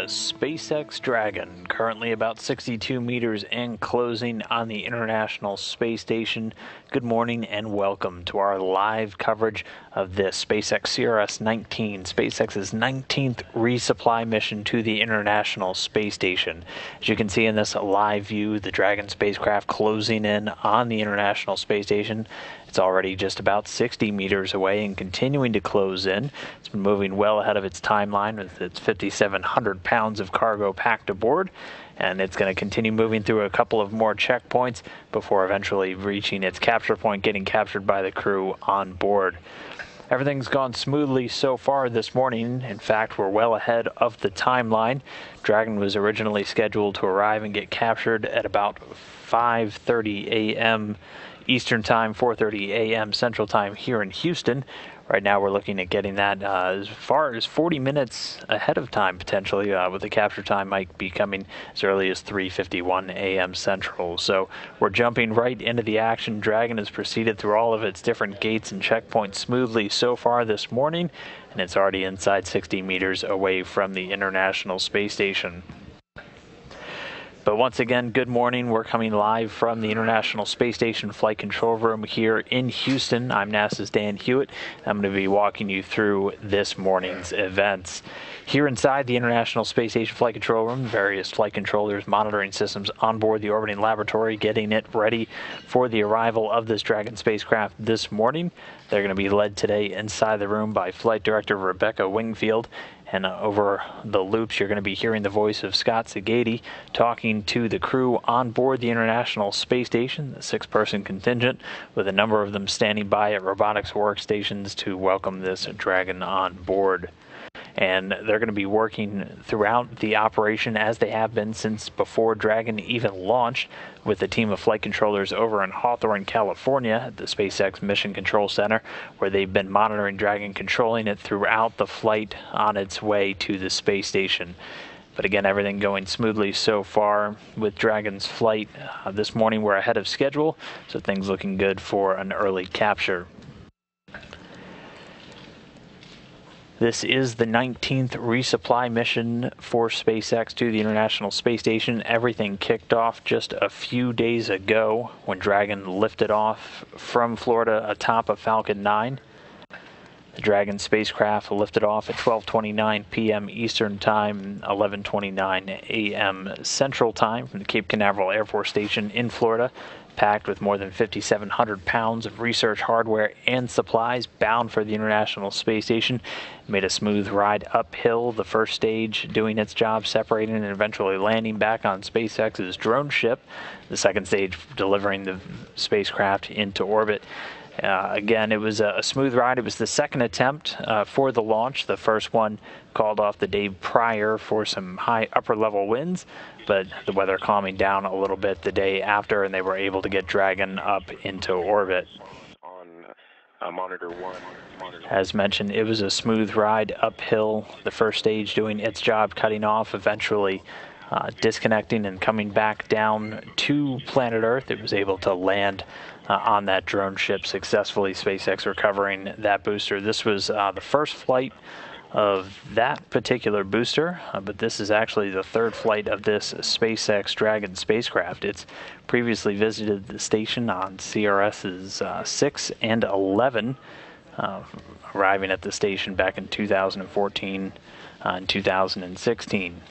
SpaceX Dragon, currently about 62 meters and closing on the International Space Station. Good morning and welcome to our live coverage of this SpaceX CRS-19, SpaceX's 19th resupply mission to the International Space Station. As you can see in this live view, the Dragon spacecraft closing in on the International Space Station. It's already just about 60 meters away and continuing to close in. It's been moving well ahead of its timeline with its 5,700 pounds of cargo packed aboard, and it's going to continue moving through a couple of more checkpoints before eventually reaching its capture point, getting captured by the crew on board. Everything's gone smoothly so far this morning. In fact, we're well ahead of the timeline. Dragon was originally scheduled to arrive and get captured at about 5:30 a.m. Eastern Time, 4:30 a.m. Central Time here in Houston. Right now we're looking at getting that as far as 40 minutes ahead of time, potentially, with the capture time might be coming as early as 3:51 a.m. Central. So we're jumping right into the action. Dragon has proceeded through all of its different gates and checkpoints smoothly so far this morning, and it's already inside 60 meters away from the International Space Station. But once again, good morning. We're coming live from the International Space Station Flight Control Room here in Houston. I'm NASA's Dan Hewitt. I'm going to be walking you through this morning's events. Here inside the International Space Station Flight Control Room, various flight controllers, monitoring systems on board the orbiting laboratory, getting it ready for the arrival of this Dragon spacecraft this morning. They're going to be led today inside the room by Flight Director Rebecca Wingfield. And over the loops, you're going to be hearing the voice of Scott Segady talking to the crew on board the International Space Station, the 6-person contingent, with a number of them standing by at robotics workstations to welcome this Dragon on board. And they're going to be working throughout the operation as they have been since before Dragon even launched, with a team of flight controllers over in Hawthorne, California at the SpaceX Mission Control Center, where they've been monitoring Dragon, controlling it throughout the flight on its way to the space station. But again, everything going smoothly so far with Dragon's flight. This morning we're ahead of schedule, so things looking good for an early capture. This is the 19th resupply mission for SpaceX to the International Space Station. Everything kicked off just a few days ago when Dragon lifted off from Florida atop of Falcon 9. The Dragon spacecraft lifted off at 12:29 p.m. Eastern Time, 11:29 a.m. Central Time from the Cape Canaveral Air Force Station in Florida, packed with more than 5,700 pounds of research hardware and supplies bound for the International Space Station. Made a smooth ride uphill, the first stage doing its job, separating and eventually landing back on SpaceX's drone ship, the second stage delivering the spacecraft into orbit. Again, it was a smooth ride. It was the second attempt for the launch. The first one called off the day prior for some high upper-level winds, but the weather calming down a little bit the day after, and they were able to get Dragon up into orbit. On monitor 1. As mentioned, it was a smooth ride uphill. The first stage doing its job, cutting off, eventually disconnecting and coming back down to planet Earth. It was able to land on that drone ship successfully, SpaceX recovering that booster. This was the first flight of that particular booster, but this is actually the third flight of this SpaceX Dragon spacecraft. It's previously visited the station on CRS's 6 and 11, arriving at the station back in 2014 and 2016.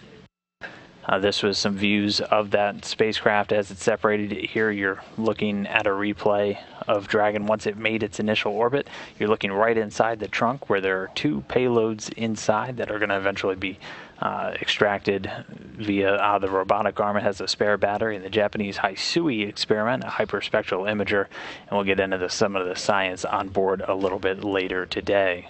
This was some views of that spacecraft as it separated. Here you're looking at a replay of Dragon once it made its initial orbit. You're looking right inside the trunk where there are 2 payloads inside that are going to eventually be extracted via the robotic arm. It has a spare battery and the Japanese Hisui experiment, a hyperspectral imager, and we'll get into some of the science on board a little bit later today.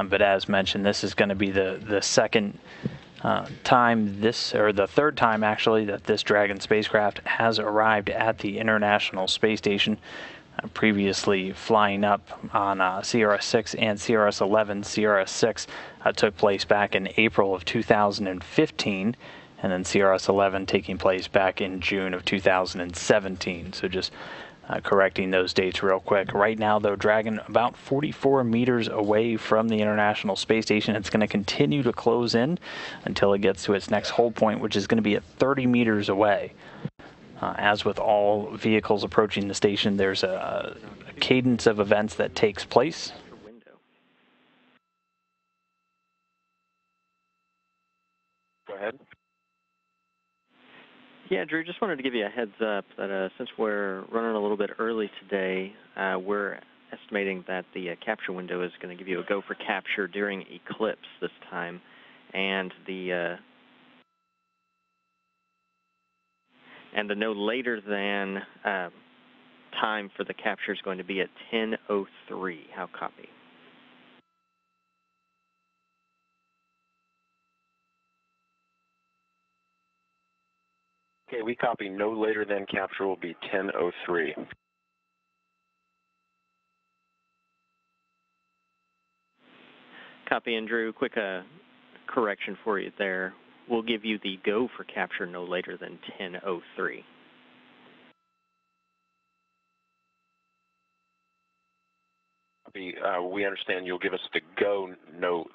But as mentioned, this is going to be the second time the third time actually that this Dragon spacecraft has arrived at the International Space Station. Previously flying up on CRS-6 and CRS-11. CRS-6 took place back in April of 2015, and then CRS-11 taking place back in June of 2017. So just correcting those dates real quick. Right now, though, Dragon about 44 meters away from the International Space Station. It's going to continue to close in until it gets to its next hold point, which is going to be at 30 meters away. As with all vehicles approaching the station, there's a cadence of events that takes place. Go ahead. Yeah, Drew, just wanted to give you a heads up that since we're running a little bit early today, we're estimating that the capture window is going to give you a go for capture during eclipse this time, and the no later than time for the capture is going to be at 10:03. How copy? Okay, we copy. No later than capture will be 10:03. Copy, and Drew, quick correction for you there. We'll give you the go for capture no later than 10:03. Copy. We understand you'll give us the go no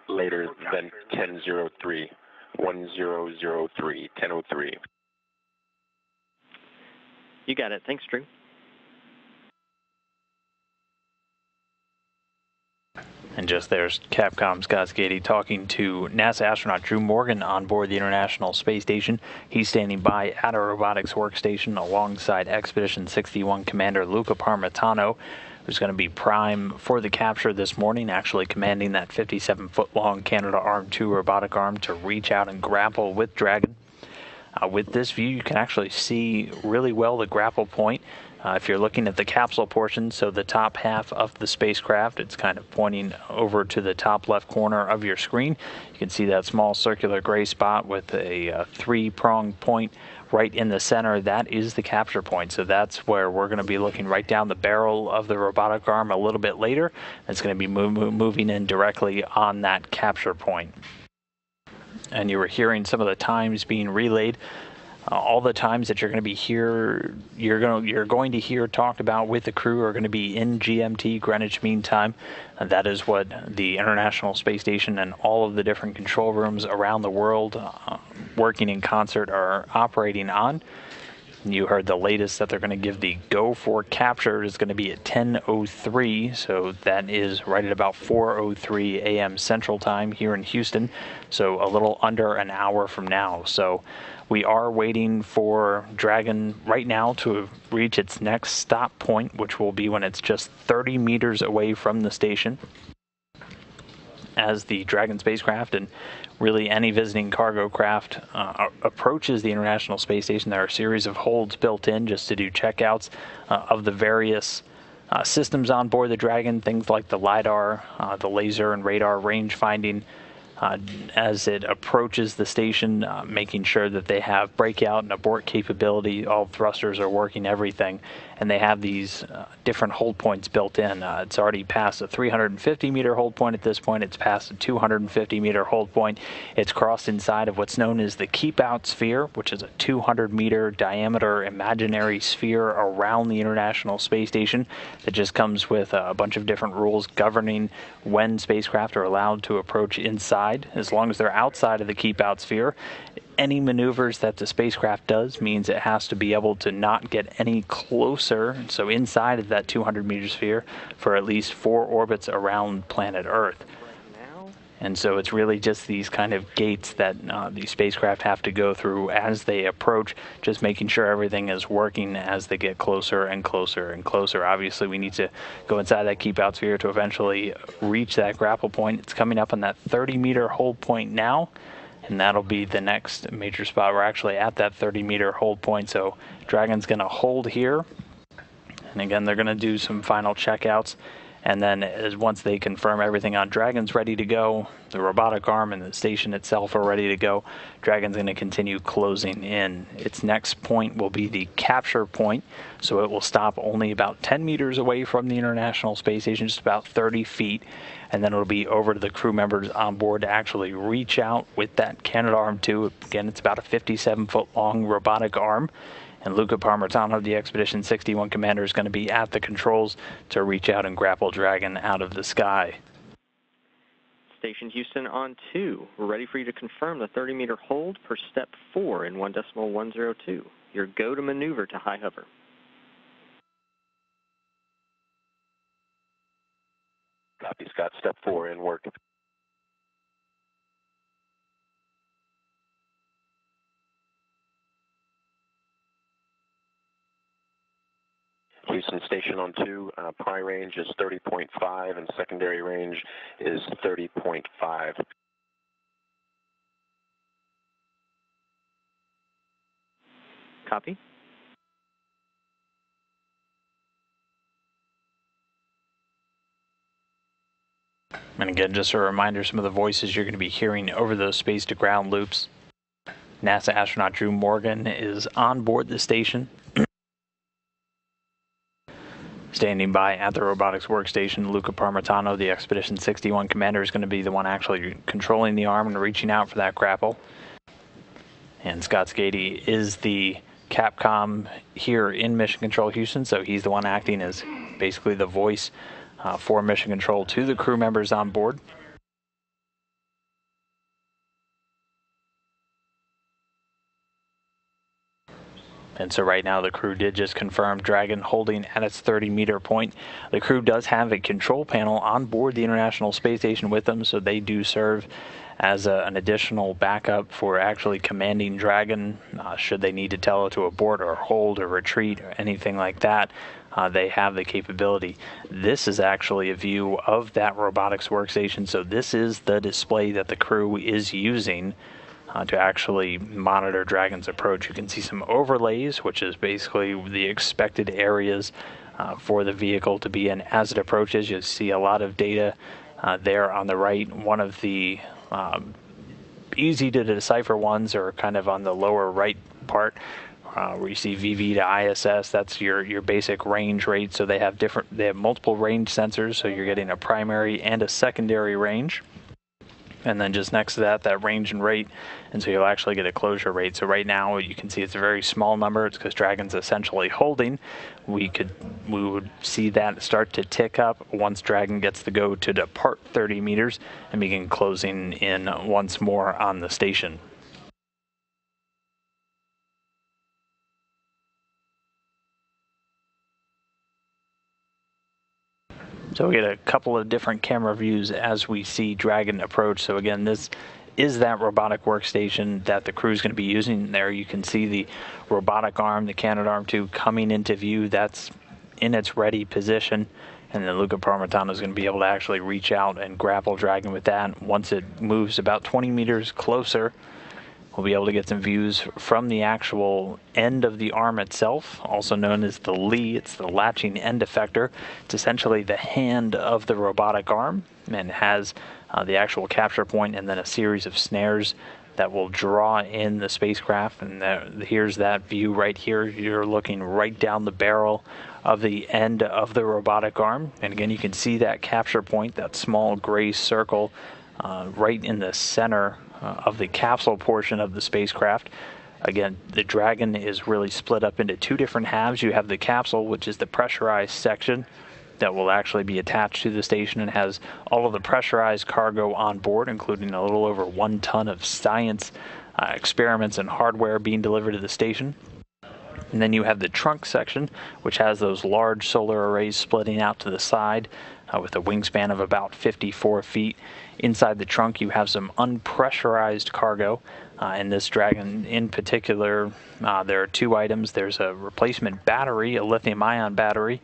later than 10:03. 10:03. 10:03. You got it. Thanks, Drew. And just there's Capcom's Cascade talking to NASA astronaut Drew Morgan on board the International Space Station. He's standing by at a robotics workstation alongside Expedition 61 Commander Luca Parmitano, who's going to be prime for the capture this morning, actually commanding that 57-foot-long Canadarm2 robotic arm to reach out and grapple with Dragon. With this view, you can actually see really well the grapple point. If you're looking at the capsule portion, so the top half of the spacecraft, it's kind of pointing over to the top left corner of your screen. You can see that small circular gray spot with a three-pronged point right in the center. That is the capture point. So that's where we're going to be looking right down the barrel of the robotic arm a little bit later. It's going to be moving in directly on that capture point. And you were hearing some of the times being relayed. All the times that you're going to be here, you're going to hear talked about with the crew are going to be in GMT, Greenwich Mean Time. That is what the International Space Station and all of the different control rooms around the world working in concert are operating on. You heard the latest that they're going to give the go for capture is going to be at 10:03, so that is right at about 4:03 a.m. Central Time here in Houston, so a little under an hour from now. So we are waiting for Dragon right now to reach its next stop point, which will be when it's just 30 meters away from the station. As the Dragon spacecraft and really any visiting cargo craft approaches the International Space Station, there are a series of holds built in just to do checkouts of the various systems on board the Dragon, things like the LiDAR, the laser and radar range finding. As it approaches the station, making sure that they have breakout and abort capability, all thrusters are working, everything, and they have these different hold points built in. It's already past a 350-meter hold point at this point. It's past a 250-meter hold point. It's crossed inside of what's known as the keep-out sphere, which is a 200-meter diameter imaginary sphere around the International Space Station that just comes with a bunch of different rules governing when spacecraft are allowed to approach inside. As long as they're outside of the keep-out sphere, any maneuvers that the spacecraft does means it has to be able to not get any closer, so inside of that 200-meter sphere, for at least 4 orbits around planet Earth. And so it's really just these kind of gates that these spacecraft have to go through as they approach, just making sure everything is working as they get closer and closer and closer. Obviously, we need to go inside that keep-out sphere to eventually reach that grapple point. It's coming up on that 30-meter hold point now, and that'll be the next major spot. We're actually at that 30-meter hold point, so Dragon's going to hold here. And again, they're going to do some final checkouts. And then once they confirm everything on Dragon's ready to go, the robotic arm and the station itself are ready to go, Dragon's going to continue closing in. Its next point will be the capture point, so it will stop only about 10 meters away from the International Space Station, just about 30 feet, and then it'll be over to the crew members on board to actually reach out with that Canadarm2. Again, it's about a 57-foot-long robotic arm, And Luca Parmitano, the Expedition 61 commander, is going to be at the controls to reach out and grapple Dragon out of the sky. Station Houston on 2. We're ready for you to confirm the 30-meter hold per step 4 in 1.102. Your go to maneuver to high hover. Copy, Scott. Step 4 in work. Houston Station on 2, primary range is 30.5 and secondary range is 30.5. Copy. And again, just a reminder, some of the voices you're going to be hearing over those space-to-ground loops. NASA astronaut Drew Morgan is on board the station. Standing by at the robotics workstation, Luca Parmitano, the Expedition 61 commander, is going to be the one actually controlling the arm and reaching out for that grapple. And Scott Skady is the Capcom here in Mission Control Houston, so he's the one acting as basically the voice for Mission Control to the crew members on board. And so right now the crew did just confirm Dragon holding at its 30-meter point. The crew does have a control panel on board the International Space Station with them, so they do serve as an additional backup for actually commanding Dragon should they need to tell it to abort or hold or retreat or anything like that. They have the capability. This is actually a view of that robotics workstation, so this is the display that the crew is using to actually monitor Dragon's approach. You can see some overlays, which is basically the expected areas for the vehicle to be in as it approaches. You'll see a lot of data there on the right. One of the easy to decipher ones are kind of on the lower right part, where you see VV to ISS. That's your basic range rate. So they have multiple range sensors, so you're getting a primary and a secondary range. And then just next to that range and rate, and so you'll actually get a closure rate. So right now you can see it's a very small number. It's because Dragon's essentially holding. We would see that start to tick up once Dragon gets the go to depart 30 meters and begin closing in once more on the station. So we get a couple of different camera views as we see Dragon approach. So again, this is that robotic workstation that the crew is going to be using. There you can see the robotic arm, the Canaveral coming into view. That's in its ready position. And then Luca Parmitano is going to be able to actually reach out and grapple Dragon with that. Once it moves about 20 meters closer, we'll be able to get some views from the actual end of the arm itself, also known as the lee. It's the latching end effector. It's essentially the hand of the robotic arm and has the actual capture point and then a series of snares that will draw in the spacecraft. And here's that view right here. You're looking right down the barrel of the end of the robotic arm. And again, you can see that capture point, that small gray circle right in the center of the capsule portion of the spacecraft. Again, the Dragon is really split up into two different halves. You have the capsule, which is the pressurized section that will actually be attached to the station and has all of the pressurized cargo on board, including a little over 1 ton of science experiments and hardware being delivered to the station. And then you have the trunk section, which has those large solar arrays splitting out to the side with a wingspan of about 54 feet. Inside the trunk, you have some unpressurized cargo. In this Dragon in particular, there are 2 items. There's a replacement battery, a lithium-ion battery,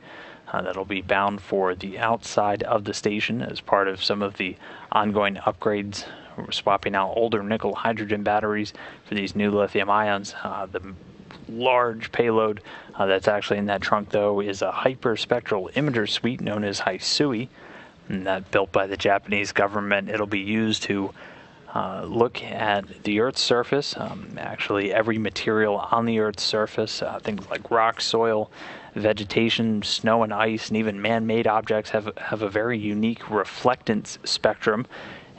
that'll be bound for the outside of the station as part of some of the ongoing upgrades. We're swapping out older nickel-hydrogen batteries for these new lithium-ions. The large payload that's actually in that trunk, though, is a hyperspectral imager suite known as HISUI, and that built by the Japanese government. It'll be used to look at the Earth's surface, actually every material on the Earth's surface, things like rock, soil, vegetation, snow and ice, and even man-made objects have a very unique reflectance spectrum.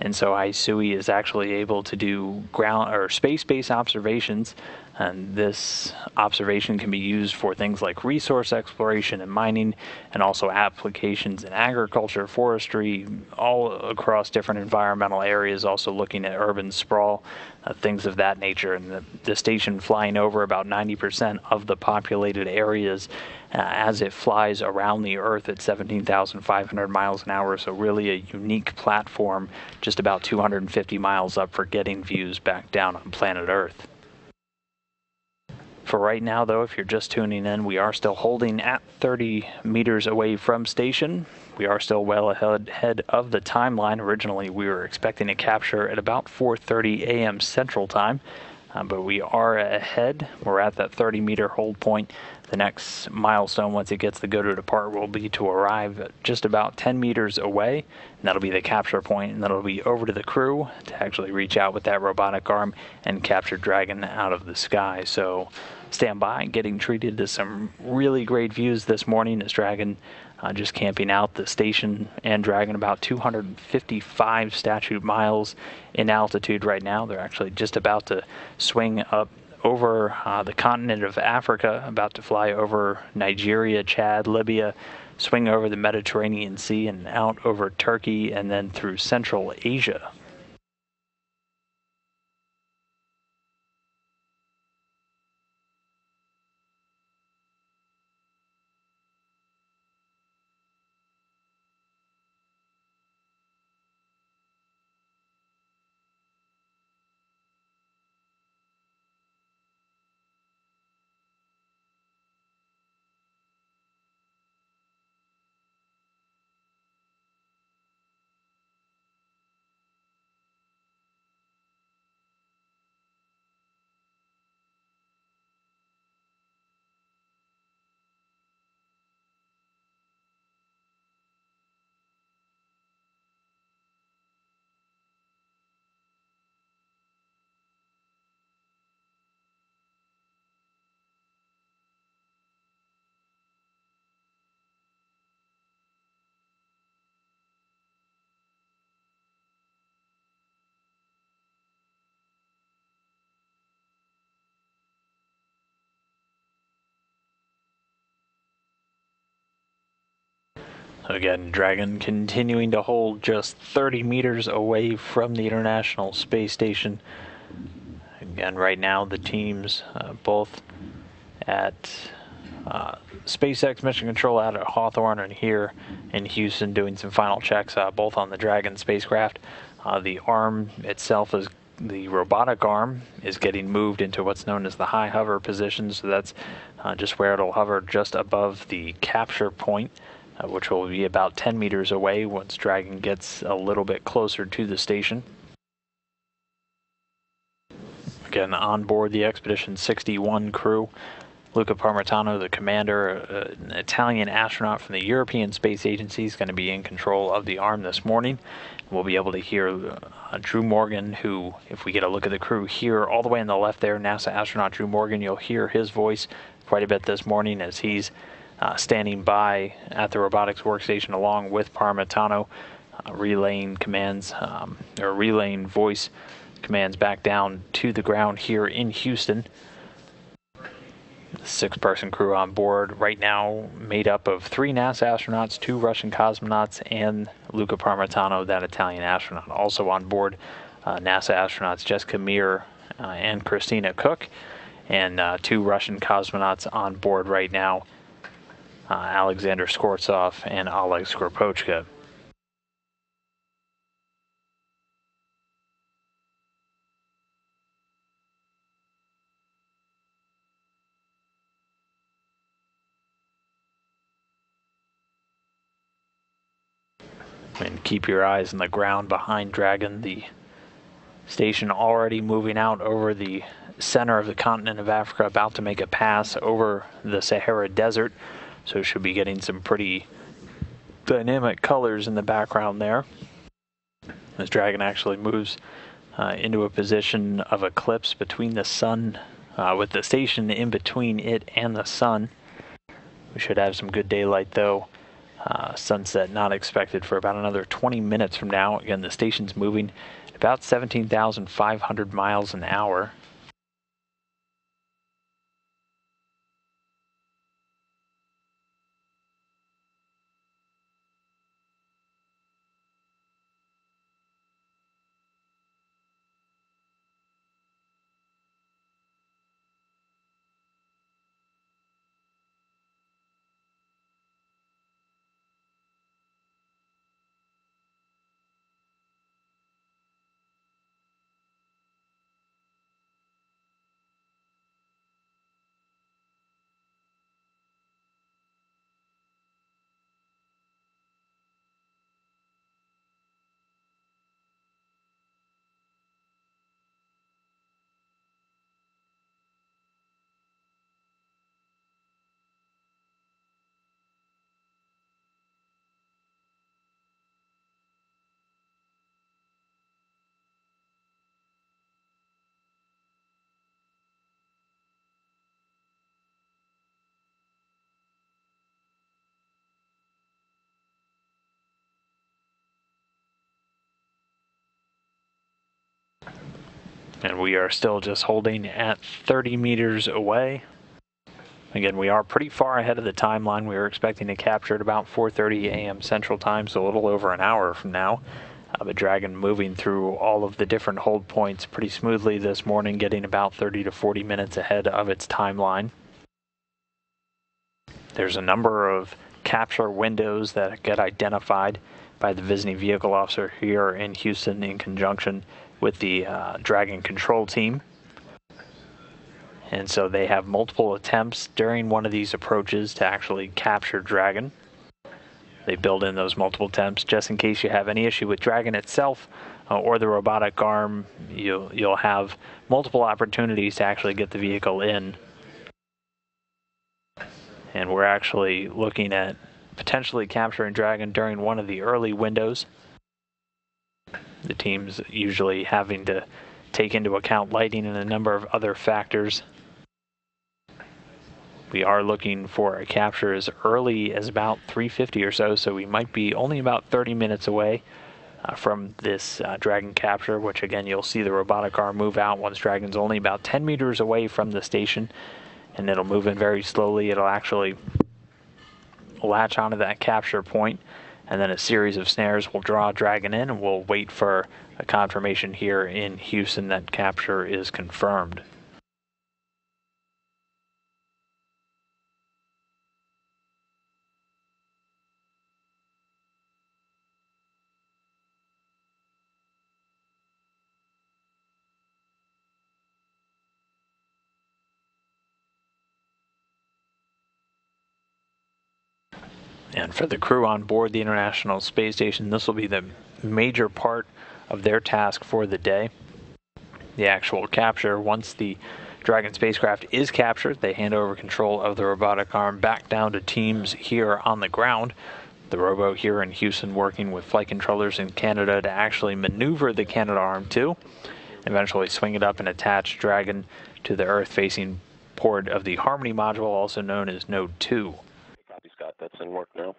And so HISUI is actually able to do ground or space-based observations And this observation can be used for things like resource exploration and mining, and also applications in agriculture, forestry, all across different environmental areas, also looking at urban sprawl, things of that nature. And the station flying over about 90% of the populated areas as it flies around the Earth at 17,500 miles an hour. So really a unique platform, just about 250 miles up for getting views back down on planet Earth. For right now, though, if you're just tuning in, we are still holding at 30 meters away from station. We are still well ahead of the timeline. Originally, we were expecting a capture at about 4:30 a.m. Central Time, but we are ahead. We're at that 30-meter hold point. The next milestone, once it gets the go to depart, will be to arrive just about 10 meters away, and that'll be the capture point, and that'll be over to the crew to actually reach out with that robotic arm and capture Dragon out of the sky. So stand by, getting treated to some really great views this morning as Dragon just camping out. The station and Dragon about 255 statute miles in altitude right now. They're actually just about to swing up over the continent of Africa, about to fly over Nigeria, Chad, Libya, swing over the Mediterranean Sea and out over Turkey, and then through Central Asia. Again, Dragon continuing to hold just 30 meters away from the International Space Station. Again, right now the teams both at SpaceX Mission Control out at Hawthorne and here in Houston doing some final checks, both on the Dragon spacecraft. The arm itself, is the robotic arm, is getting moved into what's known as the high hover position. So that's just where it'll hover just above the capture point, which will be about 10 meters away once Dragon gets a little bit closer to the station. Again, on board the Expedition 61 crew, Luca Parmitano, the commander, an Italian astronaut from the European Space Agency, is going to be in control of the arm this morning. We'll be able to hear Drew Morgan, who, if we get a look at the crew here, all the way on the left there, NASA astronaut Drew Morgan, you'll hear his voice quite a bit this morning as he's standing by at the robotics workstation along with Parmitano, relaying commands, or relaying voice commands back down to the ground here in Houston. The 6-person crew on board right now, made up of 3 NASA astronauts, 2 Russian cosmonauts, and Luca Parmitano, that Italian astronaut. Also on board, NASA astronauts Jessica Meir and Christina Cook, and 2 Russian cosmonauts on board right now, Alexander Skvortsov and Oleg Skoropochka. And keep your eyes on the ground behind Dragon. The station already moving out over the center of the continent of Africa, about to make a pass over the Sahara Desert. So should be getting some pretty dynamic colors in the background there. As Dragon actually moves into a position of eclipse between the sun, with the station in between it and the sun. We should have some good daylight though. Sunset not expected for about another 20 minutes from now. Again, the station's moving at about 17,500 miles an hour. And we are still just holding at 30 meters away. Again, we are pretty far ahead of the timeline. We were expecting to capture at about 4:30 a.m. Central Time, so a little over an hour from now. But Dragon moving through all of the different hold points pretty smoothly this morning, getting about 30 to 40 minutes ahead of its timeline. There's a number of capture windows that get identified by the visiting vehicle officer here in Houston in conjunction with the Dragon control team. And so they have multiple attempts during one of these approaches to actually capture Dragon. They build in those multiple attempts just in case you have any issue with Dragon itself or the robotic arm. You'll have multiple opportunities to actually get the vehicle in. And we're actually looking at potentially capturing Dragon during one of the early windows. The team's usually having to take into account lighting and a number of other factors. We are looking for a capture as early as about 3:50 or so we might be only about 30 minutes away from this Dragon capture, which again, you'll see the robotic arm move out once Dragon's only about 10 meters away from the station, and it'll move in very slowly. It'll actually latch onto that capture point, and then a series of snares will draw Dragon in, and we'll wait for a confirmation here in Houston that capture is confirmed. And for the crew on board the International Space Station, this will be the major part of their task for the day. The actual capture, once the Dragon spacecraft is captured, they hand over control of the robotic arm back down to teams here on the ground. The robo here in Houston working with flight controllers in Canada to actually maneuver the Canadarm2, eventually swing it up and attach Dragon to the Earth-facing port of the Harmony module, also known as Node 2. Copy, Scott. That's in work now.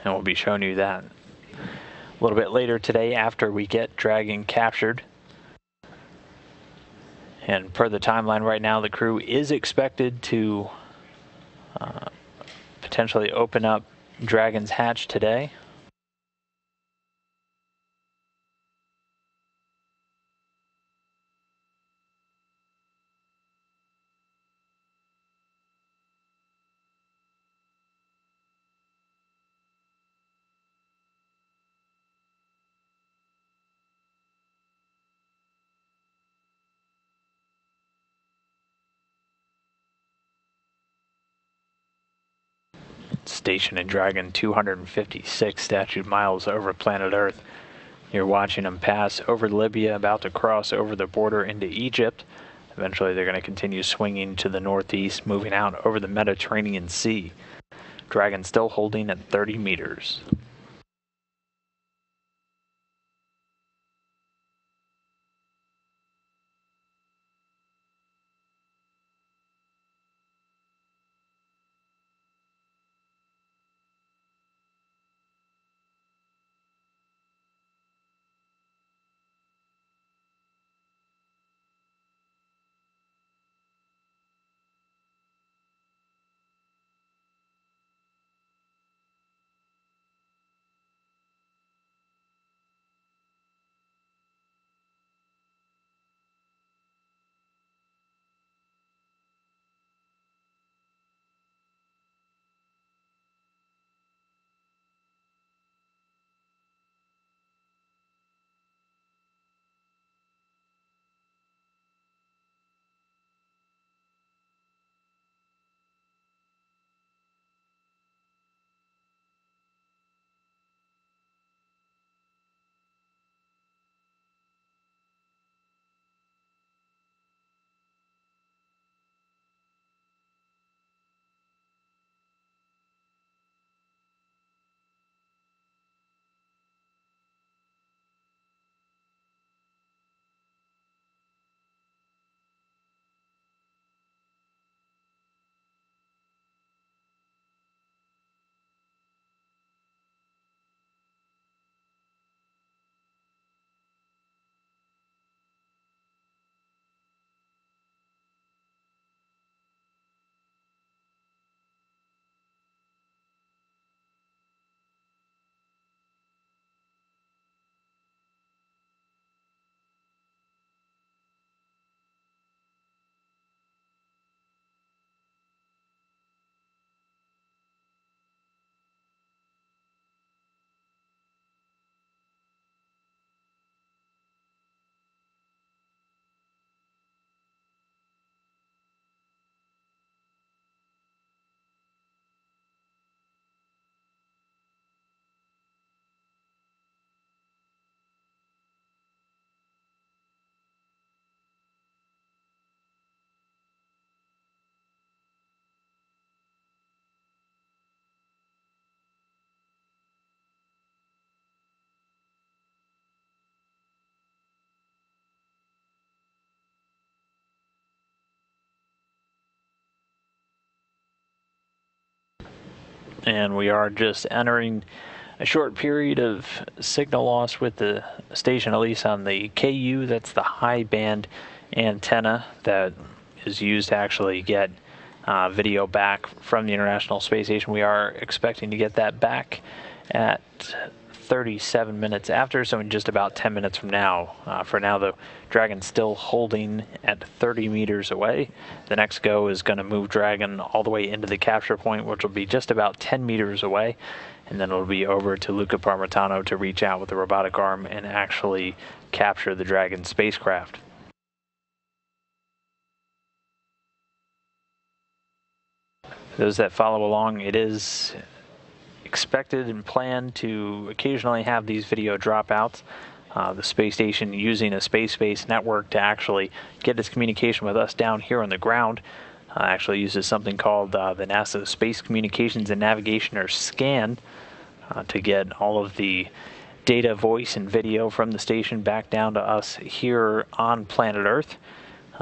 And we'll be showing you that a little bit later today after we get Dragon captured. And per the timeline right now, the crew is expected to potentially open up Dragon's hatch today. Stationing Dragon 256 statute miles over planet Earth. You're watching them pass over Libya, about to cross over the border into Egypt. Eventually they're going to continue swinging to the northeast, moving out over the Mediterranean Sea. Dragon still holding at 30 meters. And we are just entering a short period of signal loss with the station, at least on the KU. That's the high band antenna that is used to actually get video back from the International Space Station. We are expecting to get that back at 37 minutes after, so in just about 10 minutes from now. For now, though, Dragon's still holding at 30 meters away. The next go is going to move Dragon all the way into the capture point, which will be just about 10 meters away, and then it'll be over to Luca Parmitano to reach out with the robotic arm and actually capture the Dragon spacecraft. Those that follow along, it is expected and planned to occasionally have these video dropouts. The space station using a space-based network to actually get its communication with us down here on the ground actually uses something called the NASA Space Communications and Navigation, or SCAN, to get all of the data, voice, and video from the station back down to us here on planet Earth.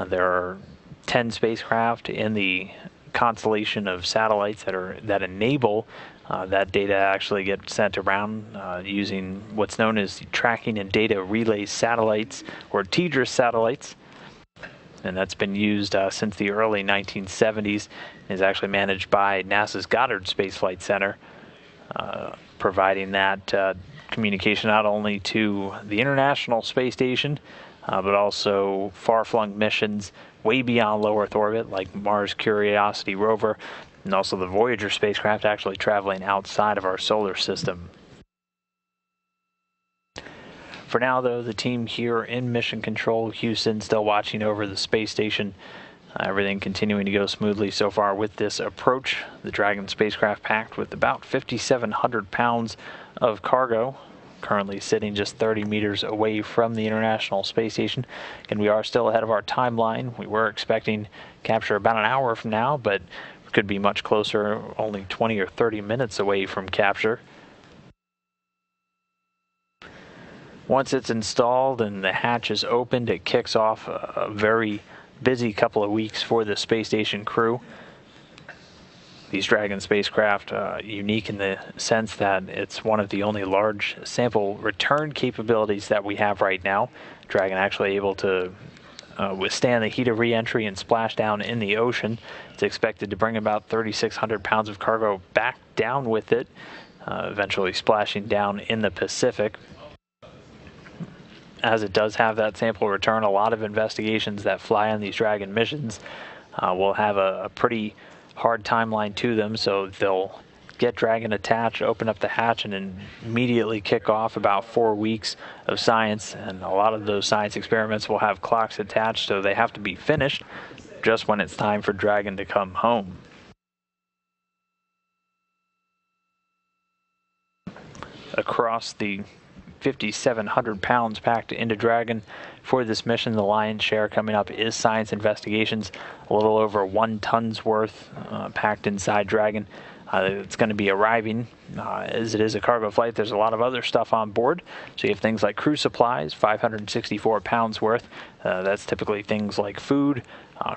There are 10 spacecraft in the constellation of satellites that enable that data actually get sent around using what's known as Tracking and Data Relay Satellites, or TDRS satellites. And that's been used since the early 1970s. Is actually managed by NASA's Goddard Space Flight Center, providing that communication not only to the International Space Station, but also far-flung missions way beyond low Earth orbit, like Mars Curiosity rover, and also the Voyager spacecraft actually traveling outside of our solar system. For now, though, the team here in Mission Control Houston still watching over the space station. Everything continuing to go smoothly so far with this approach. The Dragon spacecraft packed with about 5,700 pounds of cargo, currently sitting just 30 meters away from the International Space Station. And we are still ahead of our timeline. We were expecting capture about an hour from now, but could be much closer, only 20 or 30 minutes away from capture. Once it's installed and the hatch is opened, it kicks off a very busy couple of weeks for the space station crew. These Dragon spacecraft unique in the sense that it's one of the only large sample return capabilities that we have right now. Dragon actually able to withstand the heat of re-entry and splash down in the ocean. It's expected to bring about 3,600 pounds of cargo back down with it, eventually splashing down in the Pacific. As it does have that sample return, a lot of investigations that fly on these Dragon missions will have a pretty hard timeline to them, so they'll get Dragon attached, open up the hatch, and then immediately kick off about 4 weeks of science. And a lot of those science experiments will have clocks attached, so they have to be finished just when it's time for Dragon to come home. Across the 5,700 pounds packed into Dragon for this mission, the lion's share coming up is science investigations. A little over 1 ton's worth packed inside Dragon. It's going to be arriving. As it is a cargo flight, there's a lot of other stuff on board. So you have things like crew supplies, 564 pounds worth. That's typically things like food,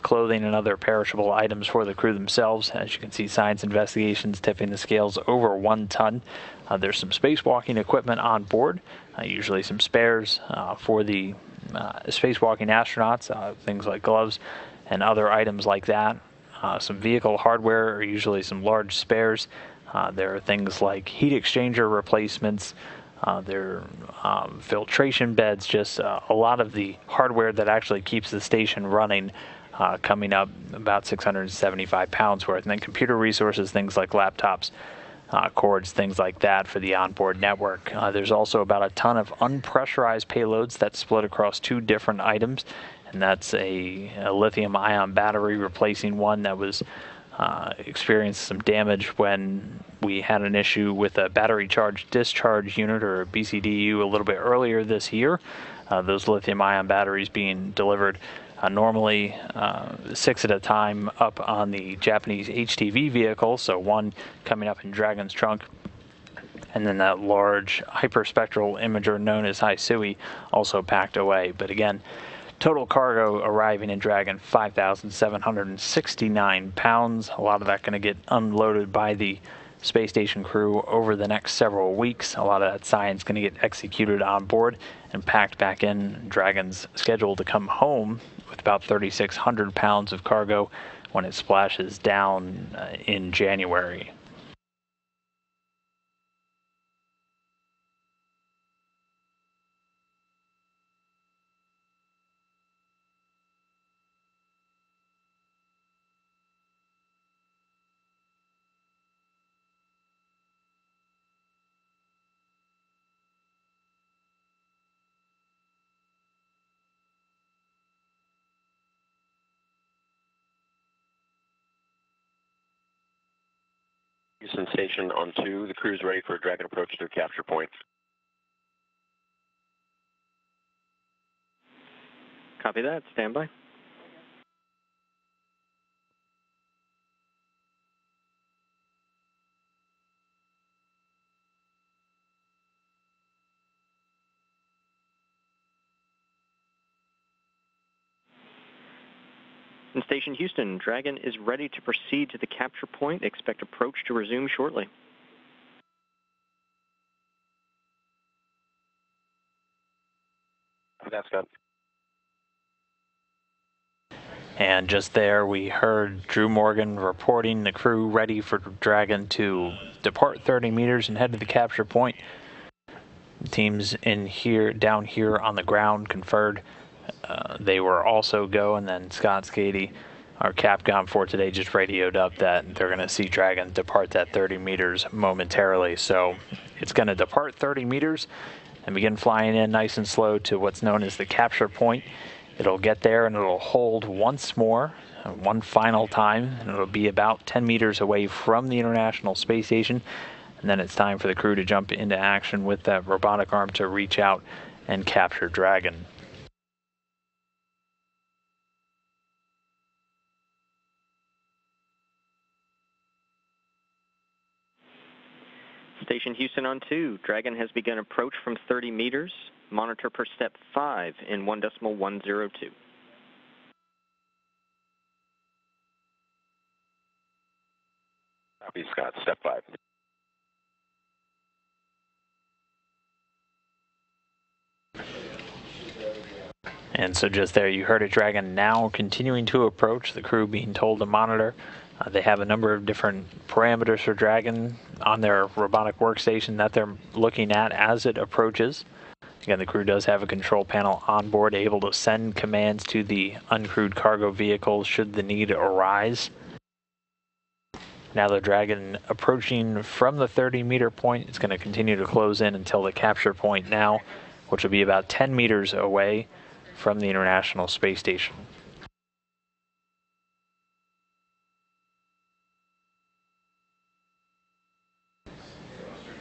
clothing, and other perishable items for the crew themselves. As you can see, science investigations tipping the scales over 1 ton. There's some spacewalking equipment on board, usually some spares for the spacewalking astronauts, things like gloves and other items like that. Some vehicle hardware, or usually some large spares. There are things like heat exchanger replacements. There are filtration beds, just a lot of the hardware that actually keeps the station running, coming up about 675 pounds worth. And then computer resources, things like laptops, cords, things like that for the onboard network. There's also about a ton of unpressurized payloads that's split across 2 different items. And that's a lithium-ion battery replacing one that was experienced some damage when we had an issue with a battery charge discharge unit, or a BCDU, a little bit earlier this year. Those lithium-ion batteries being delivered normally 6 at a time up on the Japanese HTV vehicle, so 1 coming up in Dragon's trunk, and then that large hyperspectral imager known as Hisui also packed away. But again, total cargo arriving in Dragon, 5,769 pounds. A lot of that going to get unloaded by the space station crew over the next several weeks. A lot of that science is going to get executed on board and packed back in. Dragon's scheduled to come home with about 3,600 pounds of cargo when it splashes down in January. Houston Station on 2. The crew's ready for a Dragon approach to capture point. Copy that. Stand by. In Station Houston, Dragon is ready to proceed to the capture point. Expect approach to resume shortly. That's good. And just there, we heard Drew Morgan reporting the crew ready for Dragon to depart 30 meters and head to the capture point. Teams down here on the ground conferred they were also go, and then Scott Skady, our Capcom for today, just radioed up that they're going to see Dragon depart that 30 meters momentarily. So it's going to depart 30 meters and begin flying in nice and slow to what's known as the capture point. It'll get there and it'll hold once more, one final time, and it'll be about 10 meters away from the International Space Station. And then it's time for the crew to jump into action with that robotic arm to reach out and capture Dragon. Station Houston on 2. Dragon has begun approach from 30 meters. Monitor per step 5 in 1.102. Copy, Scott. Step 5. And so just there, you heard it, Dragon now continuing to approach, the crew being told to monitor. They have a number of different parameters for Dragon on their robotic workstation that they're looking at as it approaches. Again, the crew does have a control panel on board, able to send commands to the uncrewed cargo vehicles should the need arise. Now the Dragon approaching from the 30-meter point. It's going to continue to close in until the capture point now, which will be about 10 meters away from the International Space Station.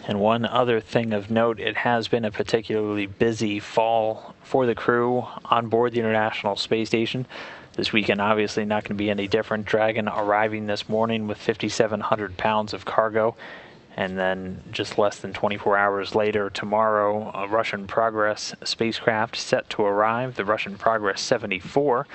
And one other thing of note, it has been a particularly busy fall for the crew on board the International Space Station. This weekend obviously not going to be any different. Dragon arriving this morning with 5,700 pounds of cargo. And then just less than 24 hours later, tomorrow, a Russian Progress spacecraft set to arrive, the Russian Progress 74.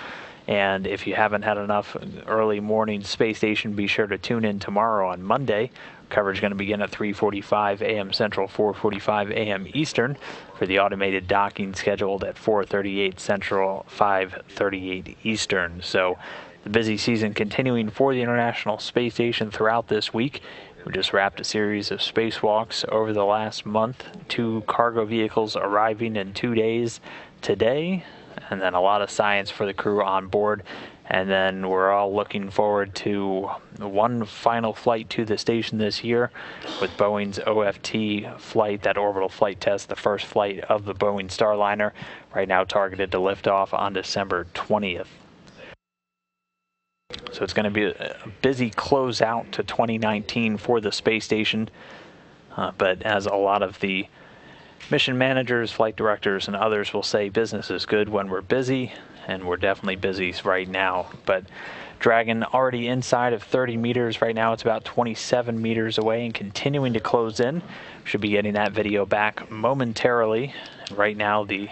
And if you haven't had enough early morning space station, be sure to tune in tomorrow on Monday. Coverage is going to begin at 3:45 a.m. Central, 4:45 a.m. Eastern, for the automated docking scheduled at 4:38 Central, 5:38 Eastern. So the busy season continuing for the International Space Station throughout this week. We just wrapped a series of spacewalks over the last month. 2 cargo vehicles arriving in 2 days today, and then a lot of science for the crew on board. And then we're all looking forward to one final flight to the station this year with Boeing's OFT flight, that orbital flight test, the first flight of the Boeing Starliner, right now targeted to lift off on December 20th. So it's going to be a busy closeout to 2019 for the space station. But as a lot of the mission managers, flight directors, and others will say, business is good when we're busy, and we're definitely busy right now. But Dragon already inside of 30 meters. Right now it's about 27 meters away and continuing to close in. Should be getting that video back momentarily. Right now the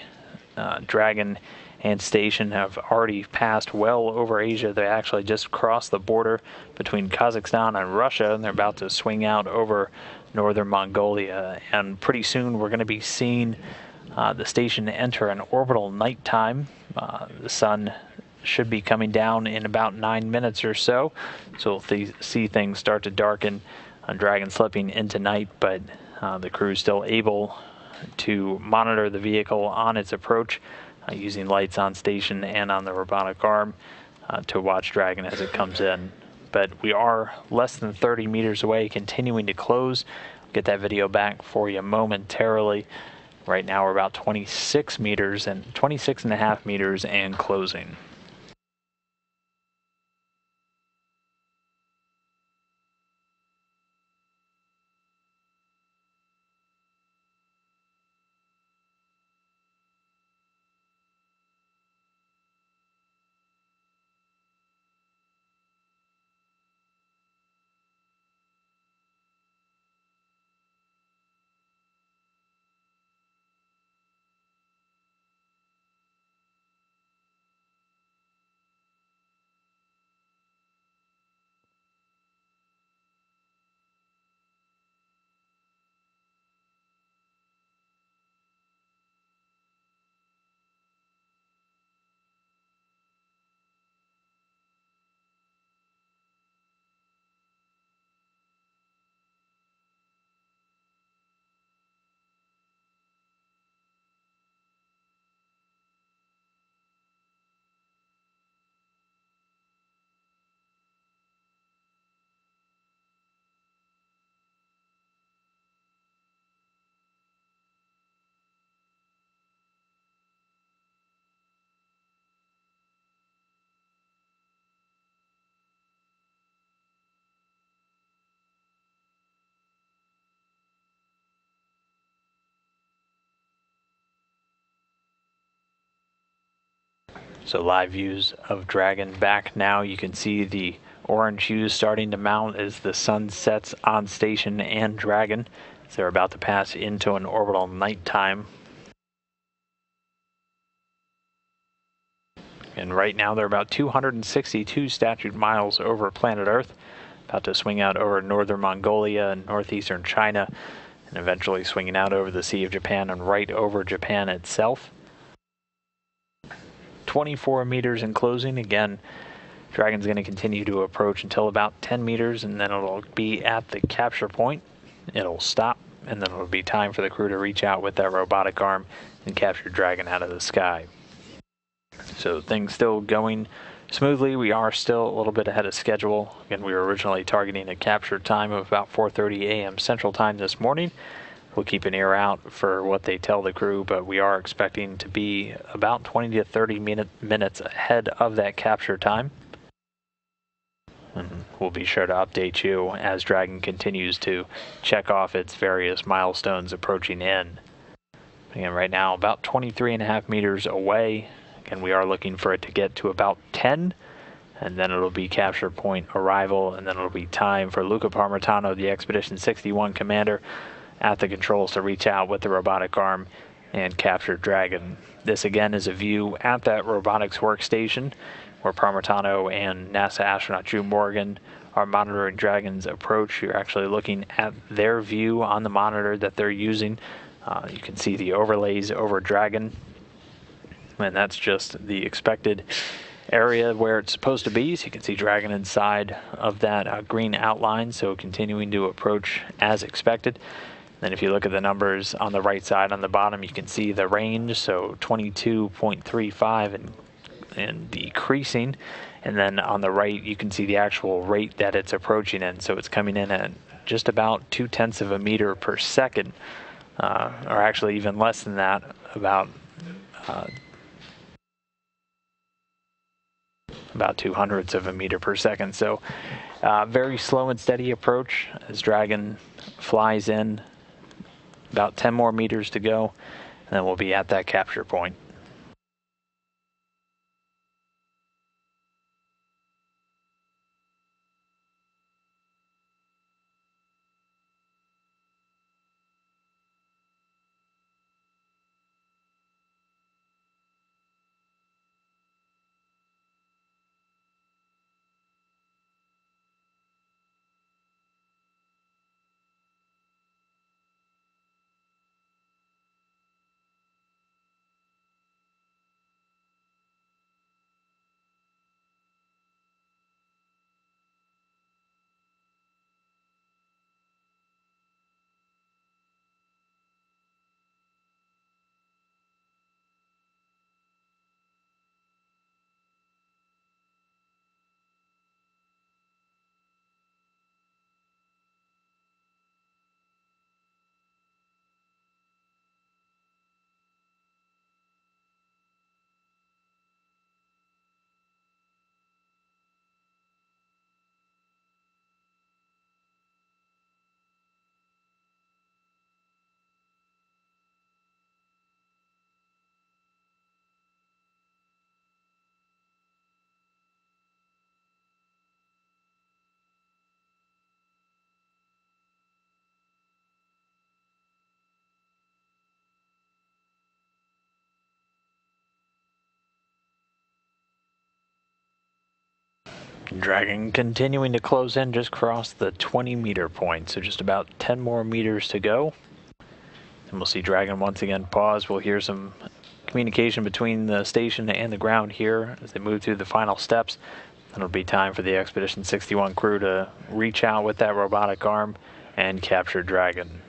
Dragon and station have already passed well over Asia. They actually just crossed the border between Kazakhstan and Russia, and they're about to swing out over northern Mongolia. And pretty soon we're going to be seeing the station enter an orbital nighttime. The sun should be coming down in about 9 minutes or so. So we'll see things start to darken on Dragon slipping into night, but the crew is still able to monitor the vehicle on its approach using lights on station and on the robotic arm to watch Dragon as it comes in. But we are less than 30 meters away, continuing to close. I'll get that video back for you momentarily. Right now we're about 26 meters and 26 and a half meters and closing. So live views of Dragon back now. You can see the orange hues starting to mount as the sun sets on station and Dragon. So they're about to pass into an orbital nighttime. And right now they're about 262 statute miles over planet Earth, about to swing out over northern Mongolia and northeastern China, and eventually swinging out over the Sea of Japan and right over Japan itself. 24 meters in closing. Again, Dragon's going to continue to approach until about 10 meters, and then it'll be at the capture point. It'll stop, and then it'll be time for the crew to reach out with that robotic arm and capture Dragon out of the sky. So things still going smoothly. We are still a little bit ahead of schedule. Again, we were originally targeting a capture time of about 4:30 a.m. Central Time this morning. We'll keep an ear out for what they tell the crew, but we are expecting to be about 20 to 30 minutes ahead of that capture time. And we'll be sure to update you as Dragon continues to check off its various milestones approaching in. Again, right now about 23 and a half meters away. Again, we are looking for it to get to about 10, and then it'll be capture point arrival, and then it'll be time for Luca Parmitano, the Expedition 61 commander, at the controls to reach out with the robotic arm and capture Dragon. This again is a view at that robotics workstation where Parmitano and NASA astronaut Drew Morgan are monitoring Dragon's approach. You're actually looking at their view on the monitor that they're using. You can see the overlays over Dragon, and that's just the expected area where it's supposed to be. So you can see Dragon inside of that green outline, so continuing to approach as expected. Then if you look at the numbers on the right side on the bottom, you can see the range, so 22.35 and decreasing. And then on the right, you can see the actual rate that it's approaching in. So it's coming in at just about 0.2 of a meter per second, or actually even less than that, about 0.02 of a meter per second. So very slow and steady approach as Dragon flies in. About 10 more meters to go, and then we'll be at that capture point. Dragon continuing to close in, just crossed the 20-meter point, so just about 10 more meters to go. And we'll see Dragon once again pause. We'll hear some communication between the station and the ground here as they move through the final steps. Then it'll be time for the Expedition 61 crew to reach out with that robotic arm and capture Dragon.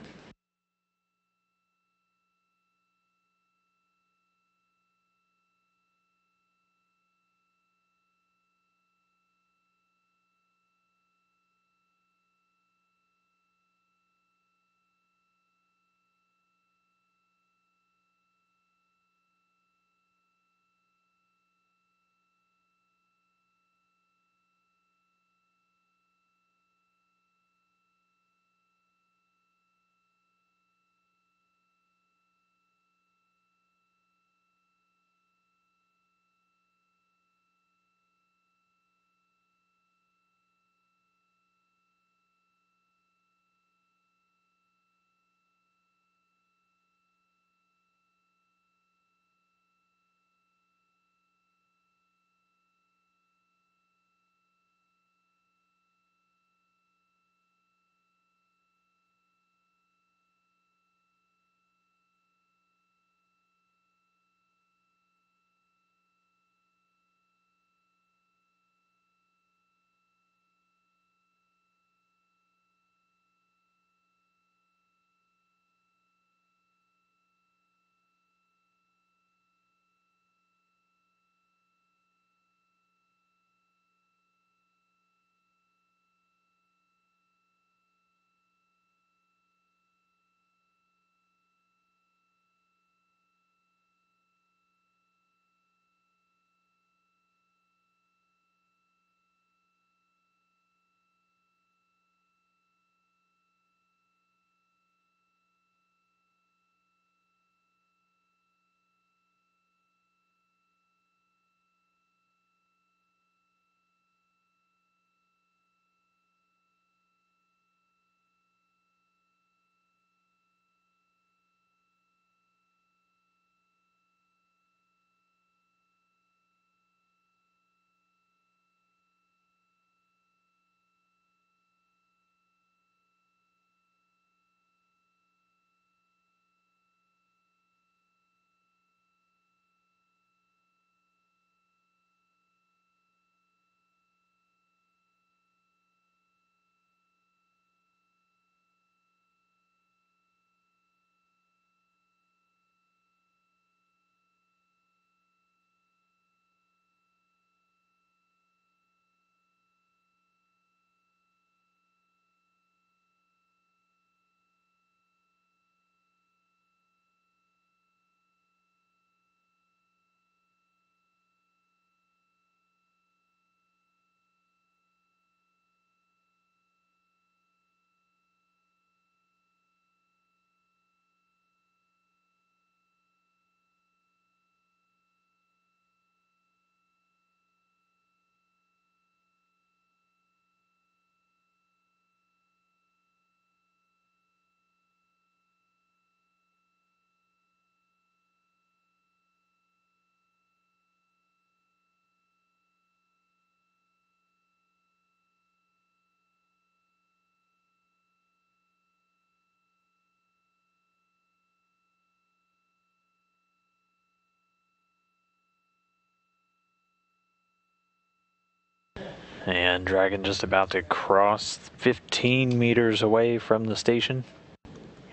And Dragon just about to cross 15 meters away from the station.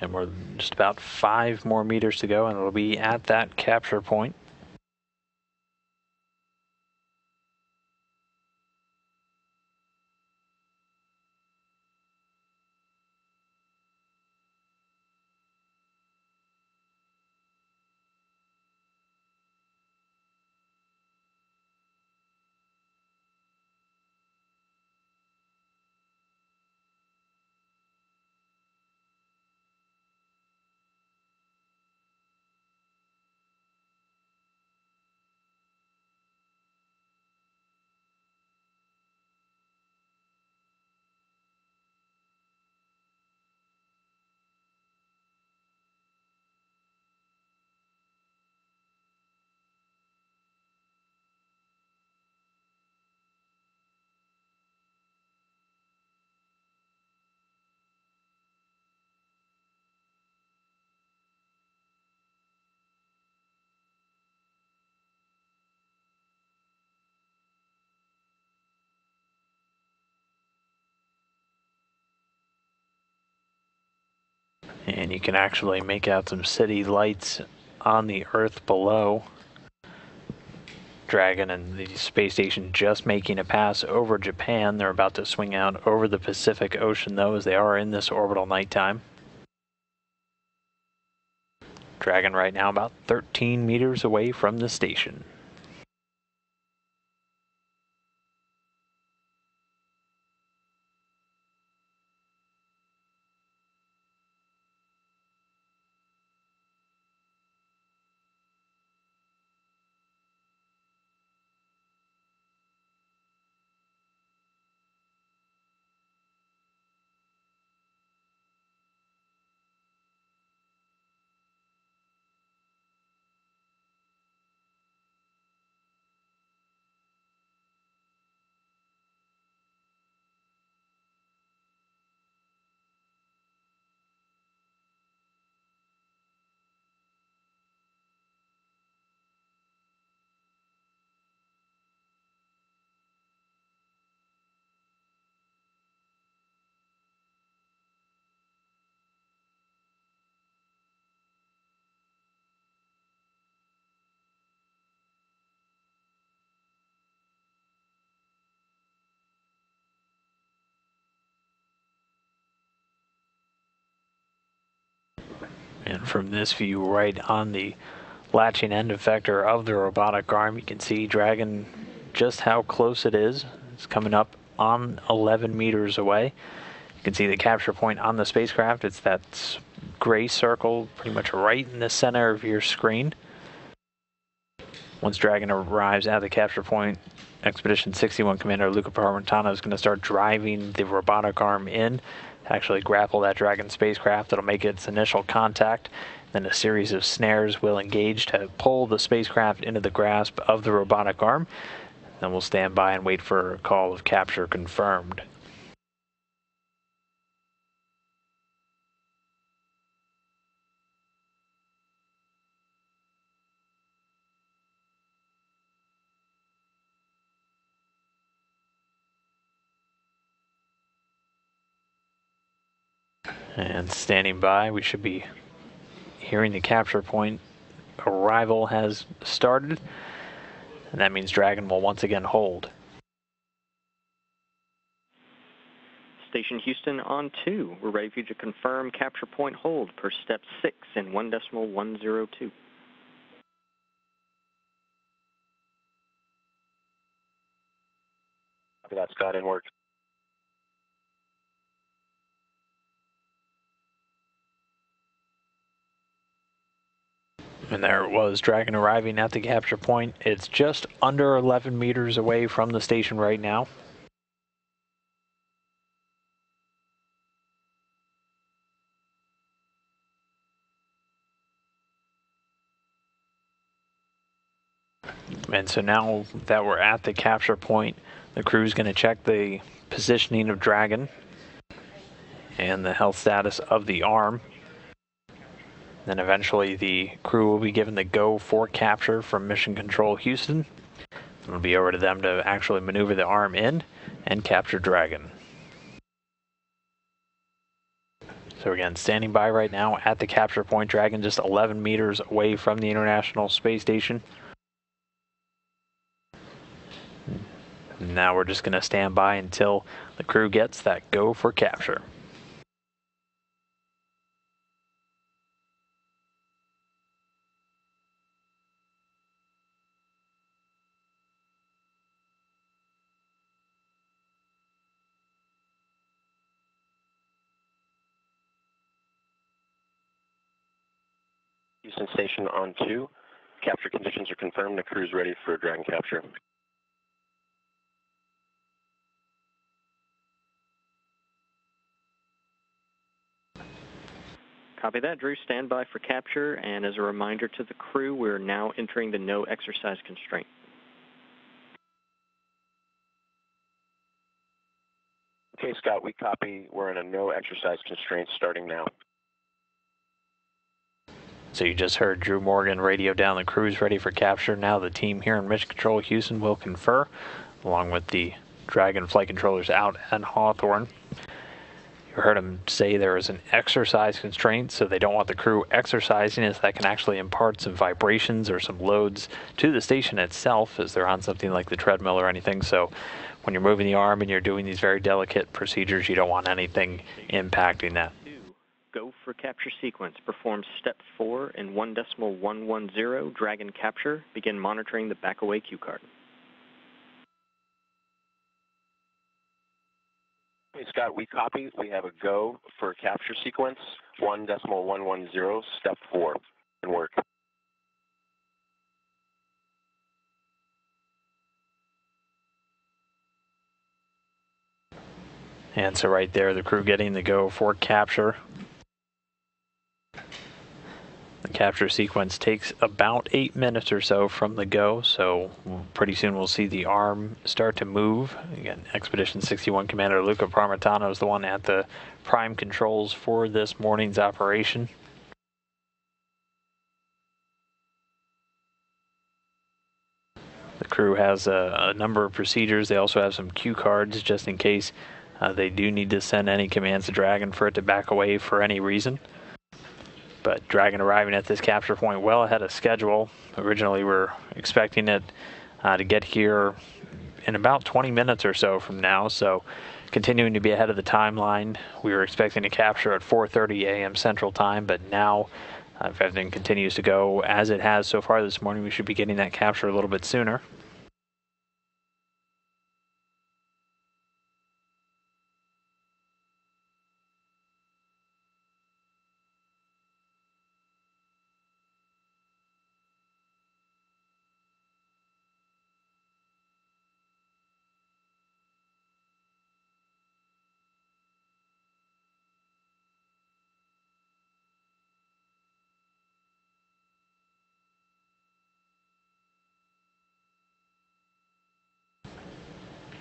And we're just about 5 more meters to go, and it'll be at that capture point. And you can actually make out some city lights on the Earth below. Dragon and the space station just making a pass over Japan. They're about to swing out over the Pacific Ocean, though, as they are in this orbital nighttime. Dragon right now about 13 meters away from the station. And from this view, right on the latching end effector of the robotic arm, you can see Dragon just how close it is. It's coming up on 11 meters away. You can see the capture point on the spacecraft. It's that gray circle pretty much right in the center of your screen. Once Dragon arrives at the capture point, Expedition 61 Commander Luca Parmentano is going to start driving the robotic arm in to actually grapple that Dragon spacecraft. It'll make its initial contact. Then a series of snares will engage to pull the spacecraft into the grasp of the robotic arm. Then we'll stand by and wait for a call of capture confirmed. And standing by, we should be hearing the capture point. Arrival has started, and that means Dragon will once again hold. Station Houston on 2. We're ready for you to confirm capture point hold per step 6 in 1.102. Copy that, Scott, in work. And there it was, Dragon arriving at the capture point. It's just under 11 meters away from the station right now. And so now that we're at the capture point, the crew's going to check the positioning of Dragon and the health status of the arm. Then eventually the crew will be given the go for capture from Mission Control Houston. It'll be over to them to actually maneuver the arm in and capture Dragon. So again, standing by right now at the capture point, Dragon just 11 meters away from the International Space Station. Now we're just going to stand by until the crew gets that go for capture. Houston Station on 2. Capture conditions are confirmed. The crew's ready for Dragon capture. Copy that, Drew. Stand by for capture. And as a reminder to the crew, we're now entering the no exercise constraint. Okay, Scott, we copy. We're in a no exercise constraint starting now. So you just heard Drew Morgan radio down the crew's ready for capture. Now the team here in Mission Control Houston will confer, along with the Dragon flight controllers out at Hawthorne. You heard him say there is an exercise constraint, so they don't want the crew exercising, as that can actually impart some vibrations or some loads to the station itself as they're on something like the treadmill or anything. So when you're moving the arm and you're doing these very delicate procedures, you don't want anything impacting that. Go for capture sequence. Perform step 4 in 1.110 Dragon capture. Begin monitoring the back-away cue card. Hey, Scott, we copy. We have a go for capture sequence, 1.110, step 4, and work. And so right there, the crew getting the go for capture. The capture sequence takes about 8 minutes or so from the go, so pretty soon we'll see the arm start to move. Again, Expedition 61 Commander Luca Parmitano is the one at the prime controls for this morning's operation. The crew has a number of procedures. They also have some cue cards just in case they do need to send any commands to Dragon for it to back away for any reason. But Dragon arriving at this capture point well ahead of schedule. Originally, we're expecting it to get here in about 20 minutes or so from now, so continuing to be ahead of the timeline. We were expecting to capture at 4:30 a.m. Central Time, but now, if everything continues to go as it has so far this morning, we should be getting that capture a little bit sooner.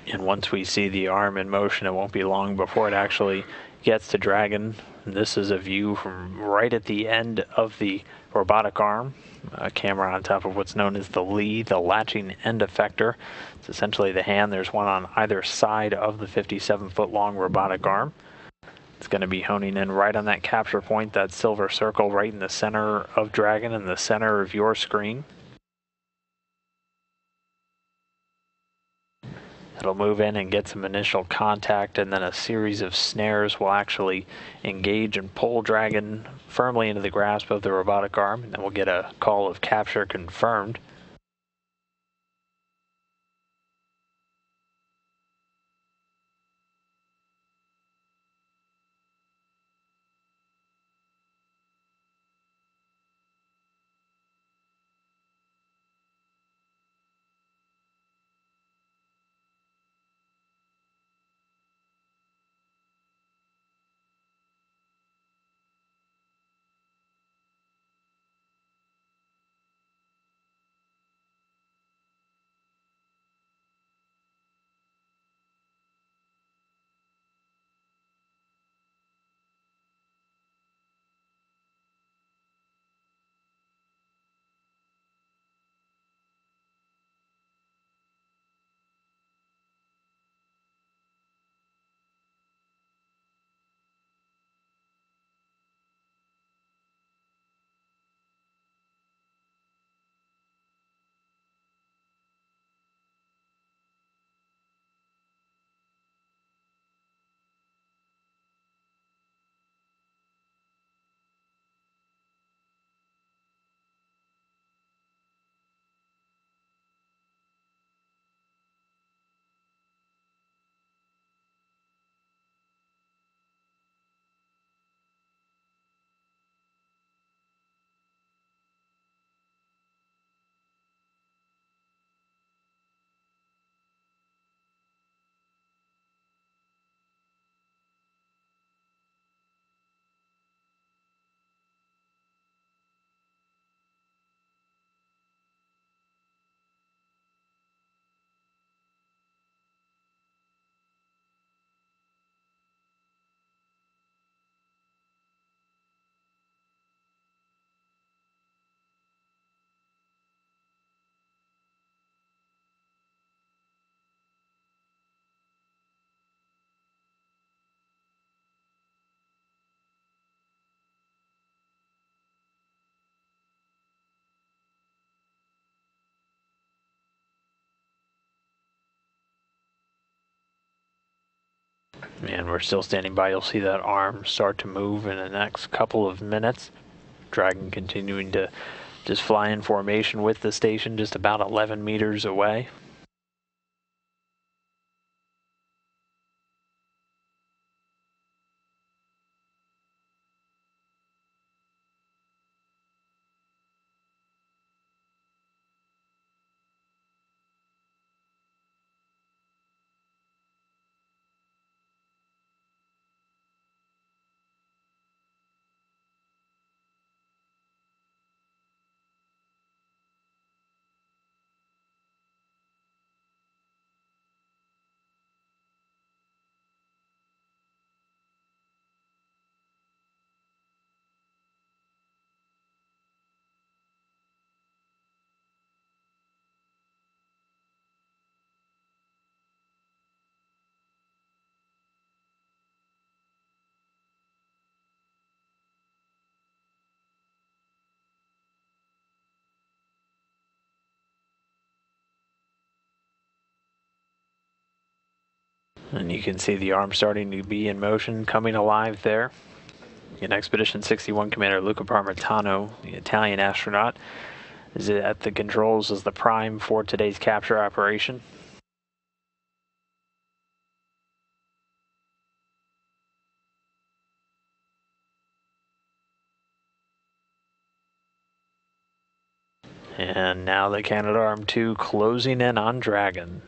And once we see the arm in motion, it won't be long before it actually gets to Dragon. This is a view from right at the end of the robotic arm, a camera on top of what's known as the lead, the latching end effector. It's essentially the hand. There's one on either side of the 57-foot-long robotic arm. It's going to be honing in right on that capture point, that silver circle right in the center of Dragon, in the center of your screen. It'll move in and get some initial contact, and then a series of snares will actually engage and pull Dragon firmly into the grasp of the robotic arm, and then we'll get a call of capture confirmed. And we're still standing by. You'll see that arm start to move in the next couple of minutes. Dragon continuing to just fly in formation with the station, just about 11 meters away. And you can see the arm starting to be in motion, coming alive there. In Expedition 61, Commander Luca Parmitano, the Italian astronaut, is at the controls as the prime for today's capture operation. And now the Canadarm2 closing in on Dragon.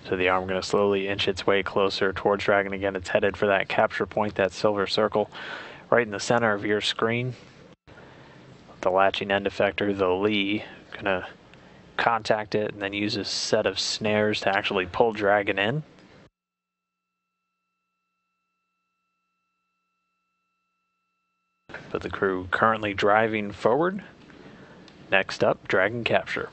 So the arm going to slowly inch its way closer towards Dragon again. It's headed for that capture point, that silver circle, right in the center of your screen. The latching end effector, the Lee, going to contact it and then use a set of snares to actually pull Dragon in. But the crew currently driving forward. Next up, Dragon capture.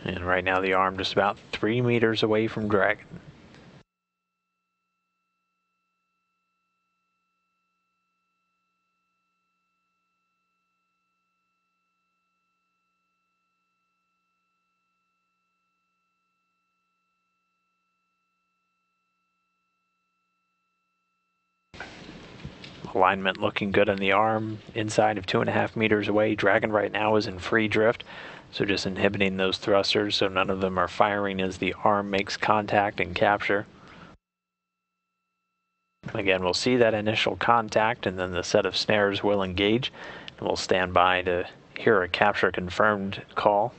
And right now the arm just about 3 meters away from Dragon. Alignment looking good on the arm, inside of 2.5 meters away. Dragon right now is in free drift, so just inhibiting those thrusters so none of them are firing as the arm makes contact and capture. Again, we'll see that initial contact and then the set of snares will engage, and we'll stand by to hear a capture confirmed call.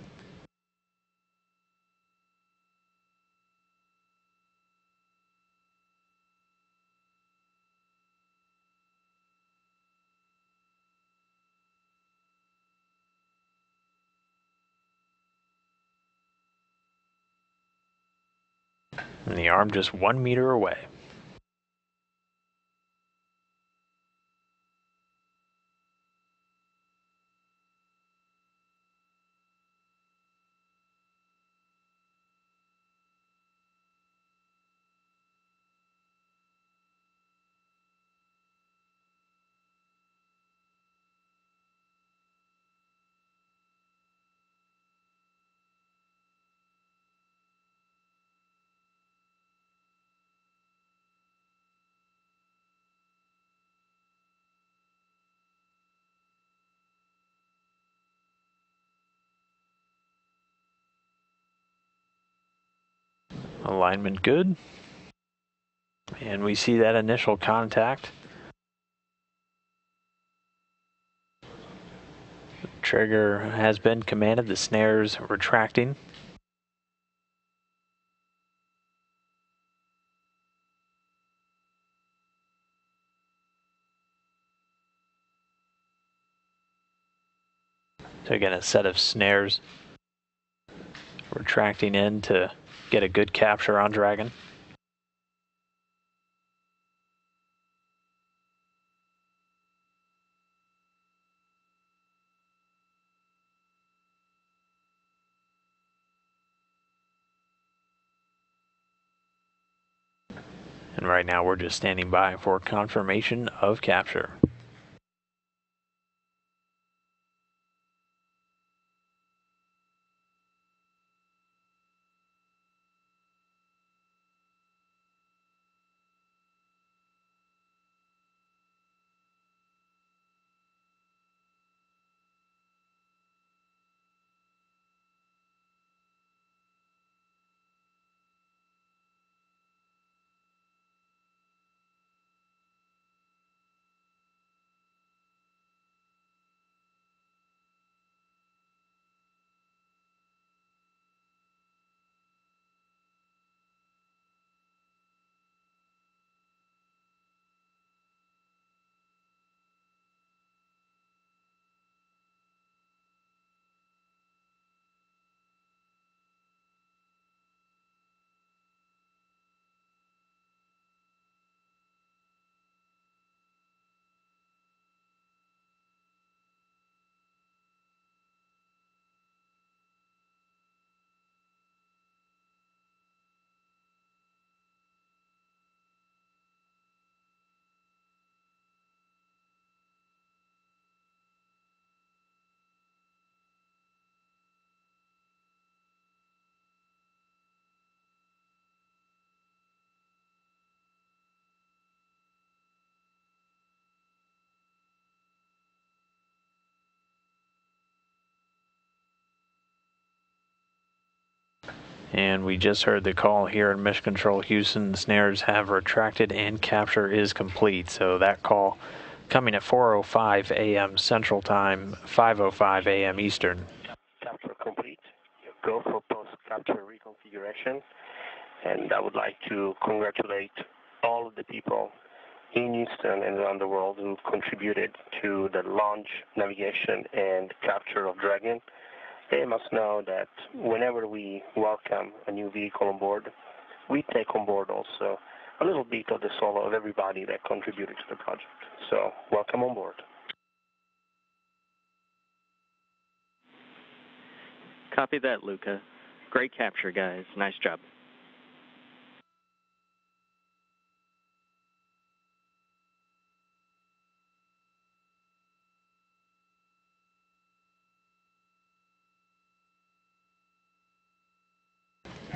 And the arm just 1 meter away. Alignment good. And we see that initial contact. The trigger has been commanded, the snares retracting. So again, a set of snares retracting in to get a good capture on Dragon. And right now we're just standing by for confirmation of capture. And we just heard the call here in Mission Control Houston. Snares have retracted and capture is complete. So that call coming at 4:05 a.m. Central Time, 5:05 a.m. Eastern. Capture complete. Go for post-capture reconfiguration. And I would like to congratulate all of the people in Houston and around the world who contributed to the launch, navigation, and capture of Dragon. They must know that whenever we welcome a new vehicle on board, we take on board also a little bit of the soul of everybody that contributed to the project. So, welcome on board. Copy that, Luca. Great capture, guys. Nice job.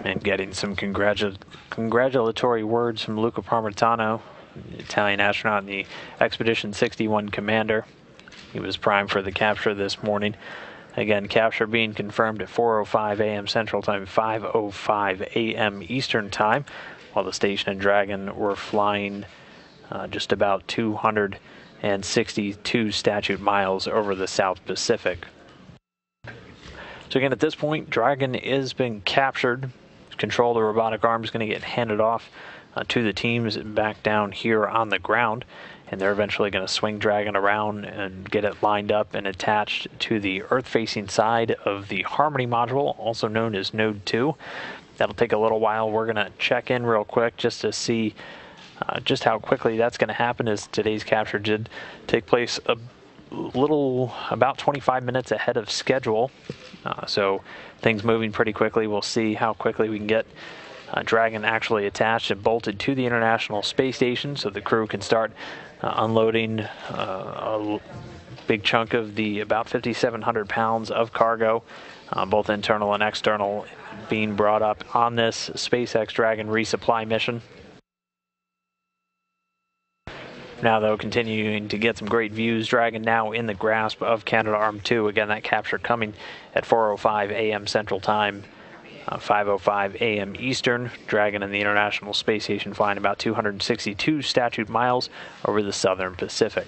And getting some congratulatory words from Luca Parmitano, the Italian astronaut and the Expedition 61 commander. He was primed for the capture this morning. Again, capture being confirmed at 4:05 a.m. Central Time, 5:05 a.m. Eastern Time, while the station and Dragon were flying just about 262 statute miles over the South Pacific. So again, at this point, Dragon has been captured. Control of the robotic arm is going to get handed off to the teams back down here on the ground, and they're eventually going to swing Dragon around and get it lined up and attached to the Earth-facing side of the Harmony module, also known as Node 2. That'll take a little while. We're going to check in real quick just to see just how quickly that's going to happen, as today's capture did take place about 25 minutes ahead of schedule. So things moving pretty quickly. We'll see how quickly we can get Dragon actually attached and bolted to the International Space Station so the crew can start unloading a big chunk of the about 5,700 pounds of cargo, both internal and external, being brought up on this SpaceX Dragon resupply mission. Now, though, continuing to get some great views. Dragon now in the grasp of Canaveral. Again, that capture coming at 4:05 a.m. Central Time, 5:05 a.m. Eastern. Dragon and the International Space Station flying about 262 statute miles over the Southern Pacific.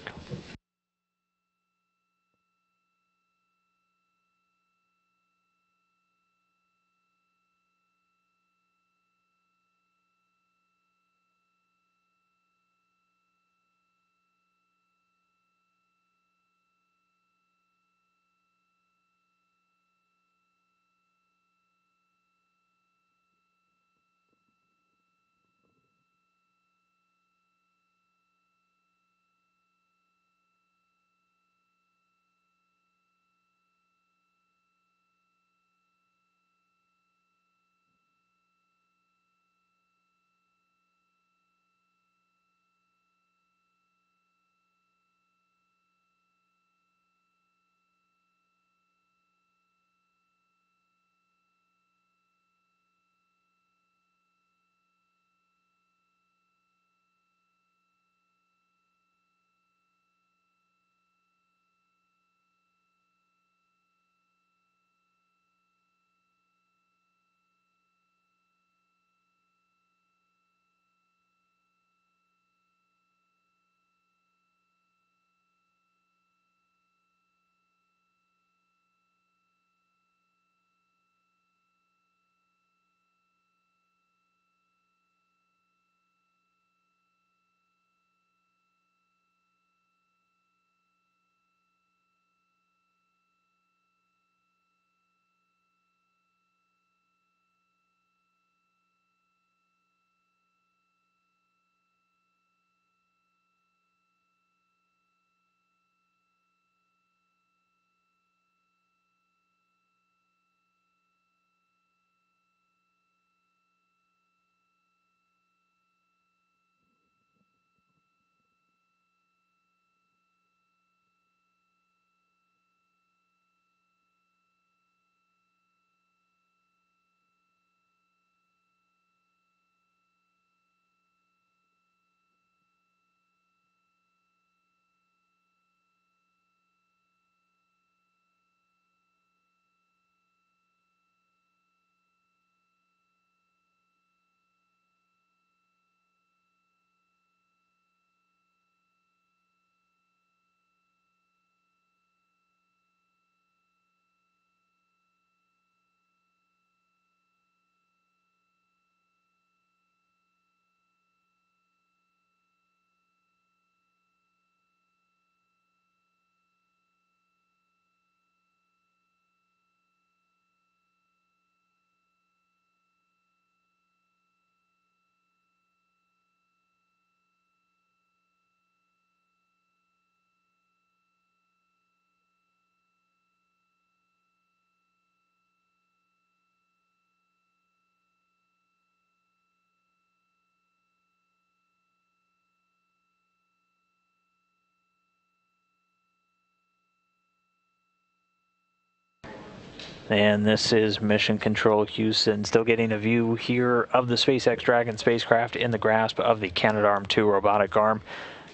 And this is Mission Control Houston, still getting a view here of the SpaceX Dragon spacecraft in the grasp of the Canadarm2 robotic arm.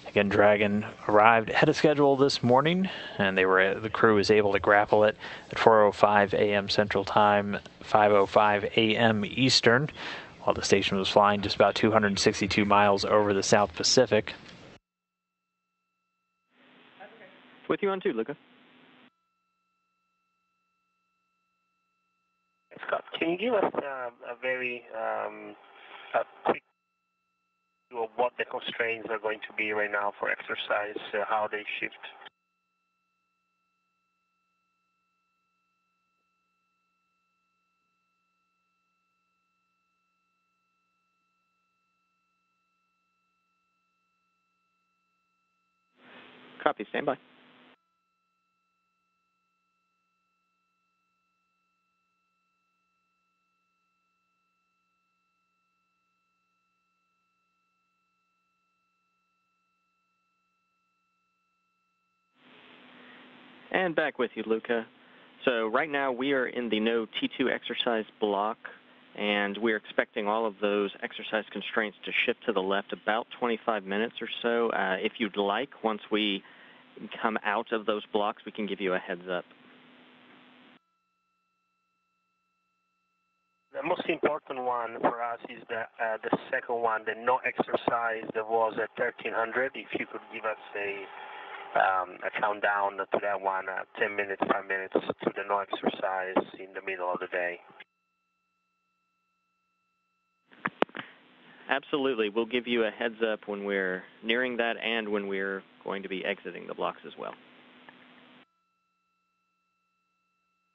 Again, Dragon arrived ahead of schedule this morning, and the crew was able to grapple it at 4:05 a.m. Central Time, 5:05 a.m. Eastern, while the station was flying just about 262 miles over the South Pacific. With you on two, Luca. Scott, can you give us a very quick view of what the constraints are going to be right now for exercise, how they shift? Copy, stand by. And back with you, Luca. So right now we are in the no T2 exercise block, and we're expecting all of those exercise constraints to shift to the left about 25 minutes or so. If you'd like, once we come out of those blocks, we can give you a heads up. The most important one for us is the second one, the no exercise that was at 1300. If you could give us a countdown to that one, 10 minutes, 5 minutes to the no exercise in the middle of the day. Absolutely. We'll give you a heads up when we're nearing that and when we're going to be exiting the blocks as well.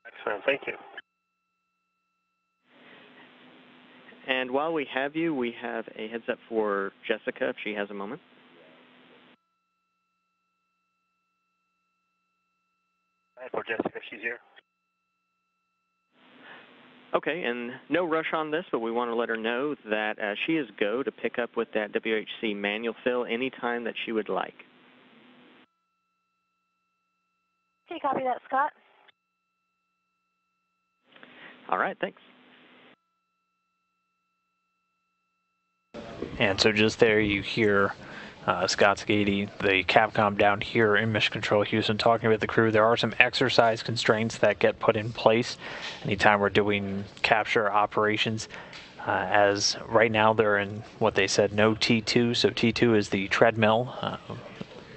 Excellent. Thank you. And while we have you, we have a heads up for Jessica, if she has a moment. For Jessica, she's here. Okay, and no rush on this, but we want to let her know that she is go to pick up with that WHC manual fill anytime that she would like. Okay, copy that, Scott. All right, thanks. And so just there you hear Scott Skady, the Capcom down here in Mission Control Houston, talking about the crew. There are some exercise constraints that get put in place anytime we're doing capture operations. As right now they're in what they said no T2, so T2 is the treadmill.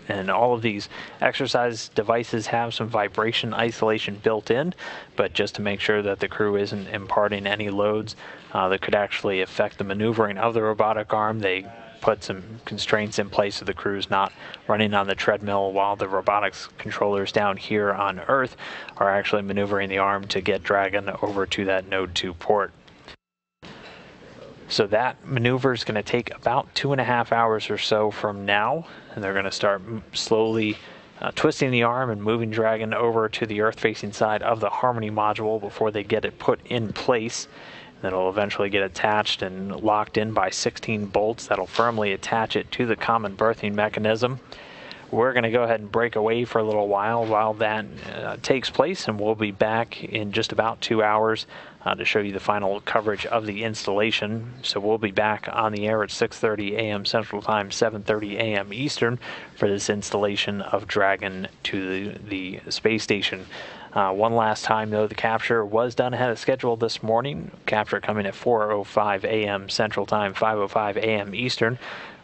And all of these exercise devices have some vibration isolation built in, but just to make sure that the crew isn't imparting any loads that could actually affect the maneuvering of the robotic arm, they put some constraints in place so the crew's not running on the treadmill while the robotics controllers down here on Earth are actually maneuvering the arm to get Dragon over to that Node 2 port. So that maneuver is going to take about 2.5 hours or so from now, and they're going to start slowly twisting the arm and moving Dragon over to the Earth-facing side of the Harmony module before they get it put in place. Then it'll eventually get attached and locked in by 16 bolts that'll firmly attach it to the common berthing mechanism. We're going to go ahead and break away for a little while that takes place, and we'll be back in just about 2 hours to show you the final coverage of the installation. So we'll be back on the air at 6:30 a.m. Central Time, 7:30 a.m. Eastern for this installation of Dragon to the space station. One last time, though, the capture was done ahead of schedule this morning. Capture coming at 4:05 a.m. Central Time, 5:05 a.m. Eastern,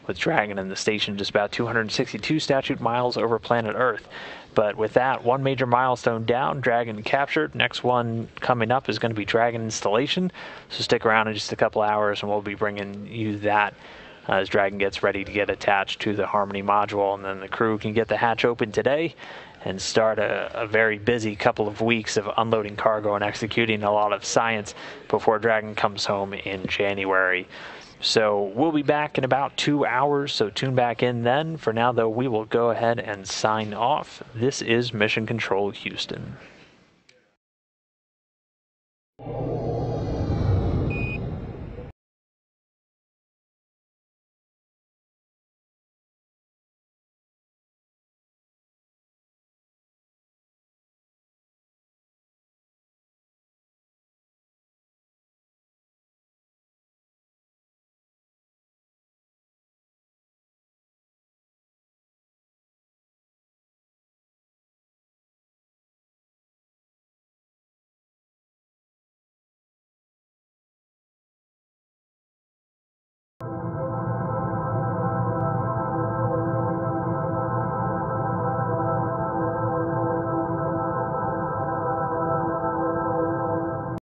with Dragon in the station just about 262 statute miles over planet Earth. But with that, one major milestone down, Dragon captured. Next one coming up is going to be Dragon installation. So stick around in just a couple hours and we'll be bringing you that as Dragon gets ready to get attached to the Harmony module. And then the crew can get the hatch open today and start a very busy couple of weeks of unloading cargo and executing a lot of science before Dragon comes home in January. So we'll be back in about 2 hours, so tune back in then. For now, though, we will go ahead and sign off. This is Mission Control Houston.